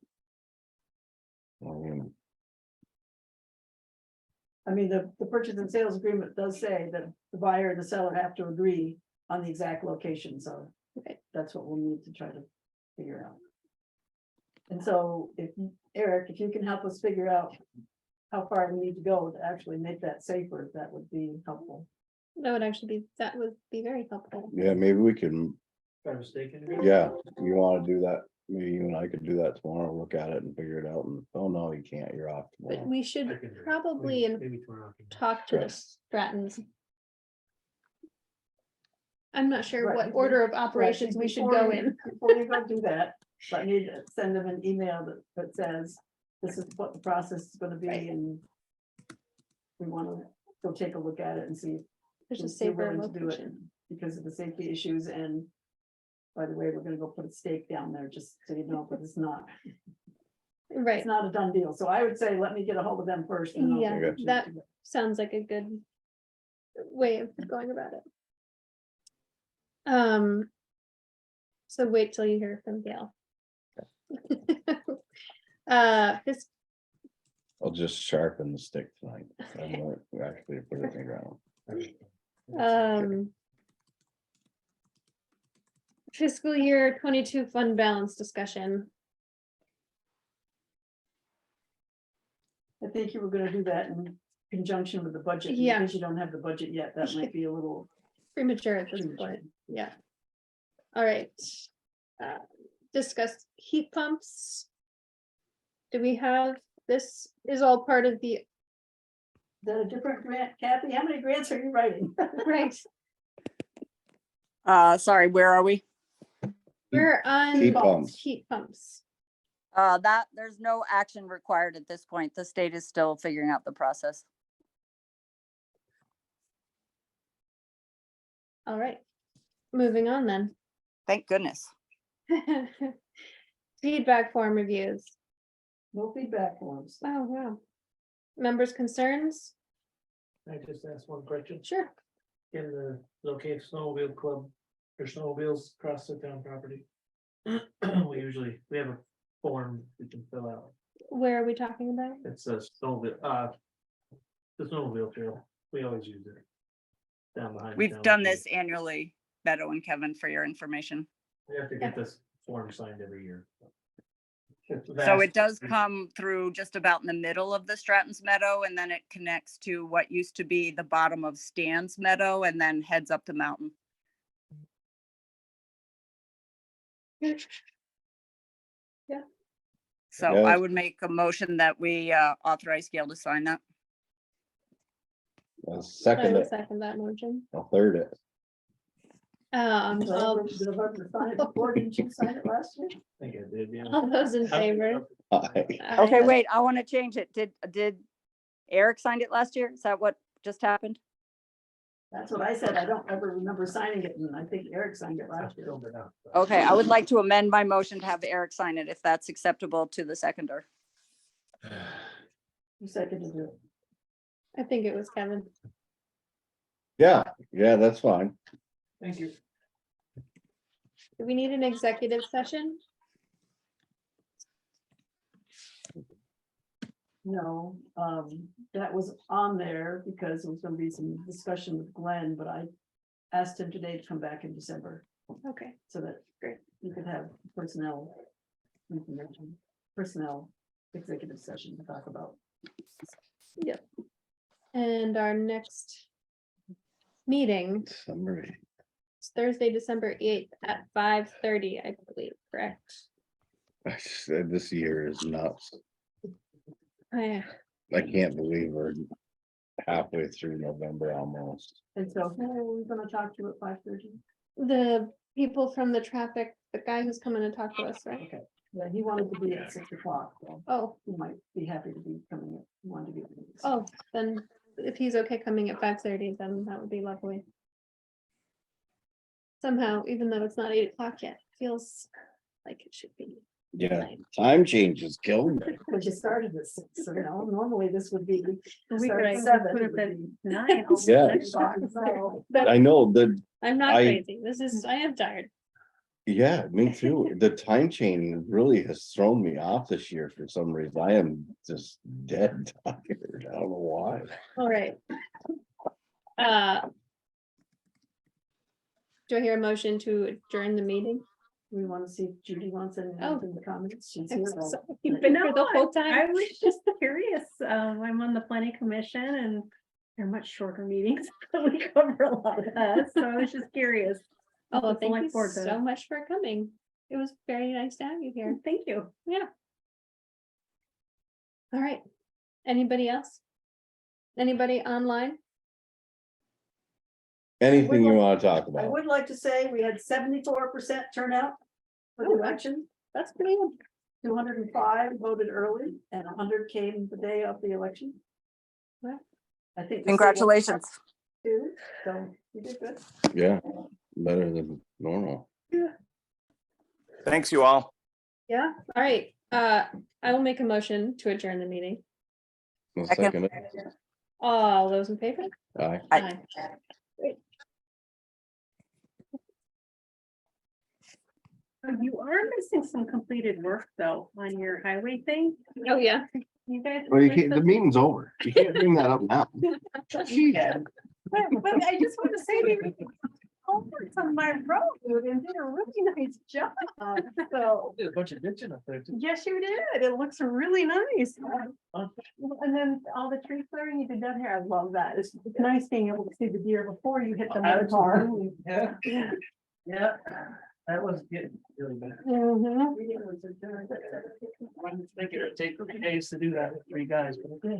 I mean, the purchase and sales agreement does say that the buyer and the seller have to agree on the exact location, so. Okay. That's what we'll need to try to figure out. And so Eric, if you can help us figure out how far we need to go to actually make that safer, that would be helpful. That would be very helpful. Yeah, maybe we can, By mistake. anyway? yeah, you wanna do that, maybe you and I could do that tomorrow, look at it and figure it out, and, oh, no, you can't, you're off But tomorrow. we I should can do it. probably Maybe tomorrow. I can do it. talk to the Right. Strattons. I'm not sure Right, what before- order of Right, operations we should before go you- in. Before you go do that, I need to send them an email that says, this is what the process is gonna be, Right. and we wanna go take a look at it and see. There's a if you're safer willing to do it location. because of the safety issues, and by the way, we're gonna go put a stake down there, just so you know, but it's not. Right, It's not a done deal. So I would say, let me get a hold of them first. and I'll Yeah, get you that- to- sounds like a good way of going about it. So wait till you hear from Gail. This, I'll just sharpen the stick tonight. I won't actually put it in the ground. fiscal year 22 fund balance discussion. I think you were gonna do that in conjunction with the budget. Yeah. Because you don't have the budget yet, that might be a little. Premature at this premature. point, yeah. All right. Discuss heat pumps. Do we have, this is all part of the, Is that a different grant, Kathy? How many grants are you writing? right, Sorry, where are we? we're on Heat pumps. heat pumps. That, there's no action required at this point. The state is still figuring out the process. All right, moving on then. Thank goodness. Feedback form reviews. No feedback forms. Oh, wow. Members' concerns? I just asked one question. Sure. In the locate snowmobile club or snowmobiles across the town property. We have a form we can fill out. Where are we talking about? It's a snowmobile, the snowmobile trail. We always use it. Down behind. the We've town done field. this annually, Beto and Kevin, for your information. We have to get this form signed every year. It's So vast. it does come through just about in the middle of the Stratton's Meadow, and then it connects to what used to be the bottom of Stan's Meadow and then heads up the mountain. So I Yes. would make a motion that we authorize Gail to sign that. I'll I second will it. second that motion. I'll third it. All Did I vote to sign it before? Didn't you sign it last year? I think I did, yeah. all those in favor? Aye. Okay, Aye. wait, I want to change it. Did Eric signed it last year? Is that what just happened? That's what I said. I don't ever remember signing it, and I think Eric signed it last year. Filled it out. Okay, I would like to amend my motion to have Eric sign it if that's acceptable to the seconder. You seconded it. I think it was Kevin. Yeah, that's fine. Thank you. Do we need an executive session? No, that was on there because there was gonna be some discussion with Glenn, but I asked him today to come back in December Okay, so that you could have personnel information, personnel executive session to talk about. and our next meeting Summary. is Thursday, December 8th at 5:30, I believe, correct? I said this year is nuts. I I can't believe we're halfway through November almost. And so who are we gonna talk to at 5:30? The people from the traffic, the guy who's coming to talk to us, right? Okay, yeah, he wanted to be at 6 o'clock, so Oh, he might be happy to be coming at, he wanted to be. oh, then if he's okay coming at 5:30, then that would be lovely. Somehow, even though it's not 8 o'clock yet, feels like it should be. Yeah, time changes killed me. Because you started at 6, so normally this would be. We start could at 7, put it it would at be 9. Yeah. 8 o'clock, so. I know that, I'm not I- crazy. I am tired. yeah, me too. The time change really has thrown me off this year for some reason. I am just dead tired. I don't know why. All right. Do I hear a motion to adjourn the meeting? We want to see if Judy wants any Oh. in the comments. She's I'm here. so- though. You've been here No, the whole time? I was just curious. I'm on the planning commission and they're much shorter meetings, but we cover a lot of that. So I was just curious. Oh, well, Looking thank you forward to so it. much for coming. It was very nice to have you here. Thank you. Yeah. All right. Anybody else? Anybody online? Anything you want to talk I about? would like to say we had 74% turnout for the Oh, election. That's pretty good. 205 voted early and 100 came the day of the election. Wow. I think. the state Congratulations. too, so you did good. Yeah, better than normal. Thanks, you all. Yeah, all right. I will make a motion to adjourn the meeting. I'll Second. second it. All those in favor? Aye. Aye. You are missing some completed work though on your highway thing. Oh, yeah. You guys. Well, you complete can't, the the- meeting's over. You can't bring that up now. But I just want to say they homework on my road and did a really nice job. So, Did a bunch of ditching up there too. yes, you did. It looks really nice. And then all the tree clearing you did down here, I love that. It's nice being able to see the deer before you hit them with the car. Absolutely, yeah, yeah, that was getting really bad. Mhm. I didn't think it would take 3 days to do that with 3 guys, but it did.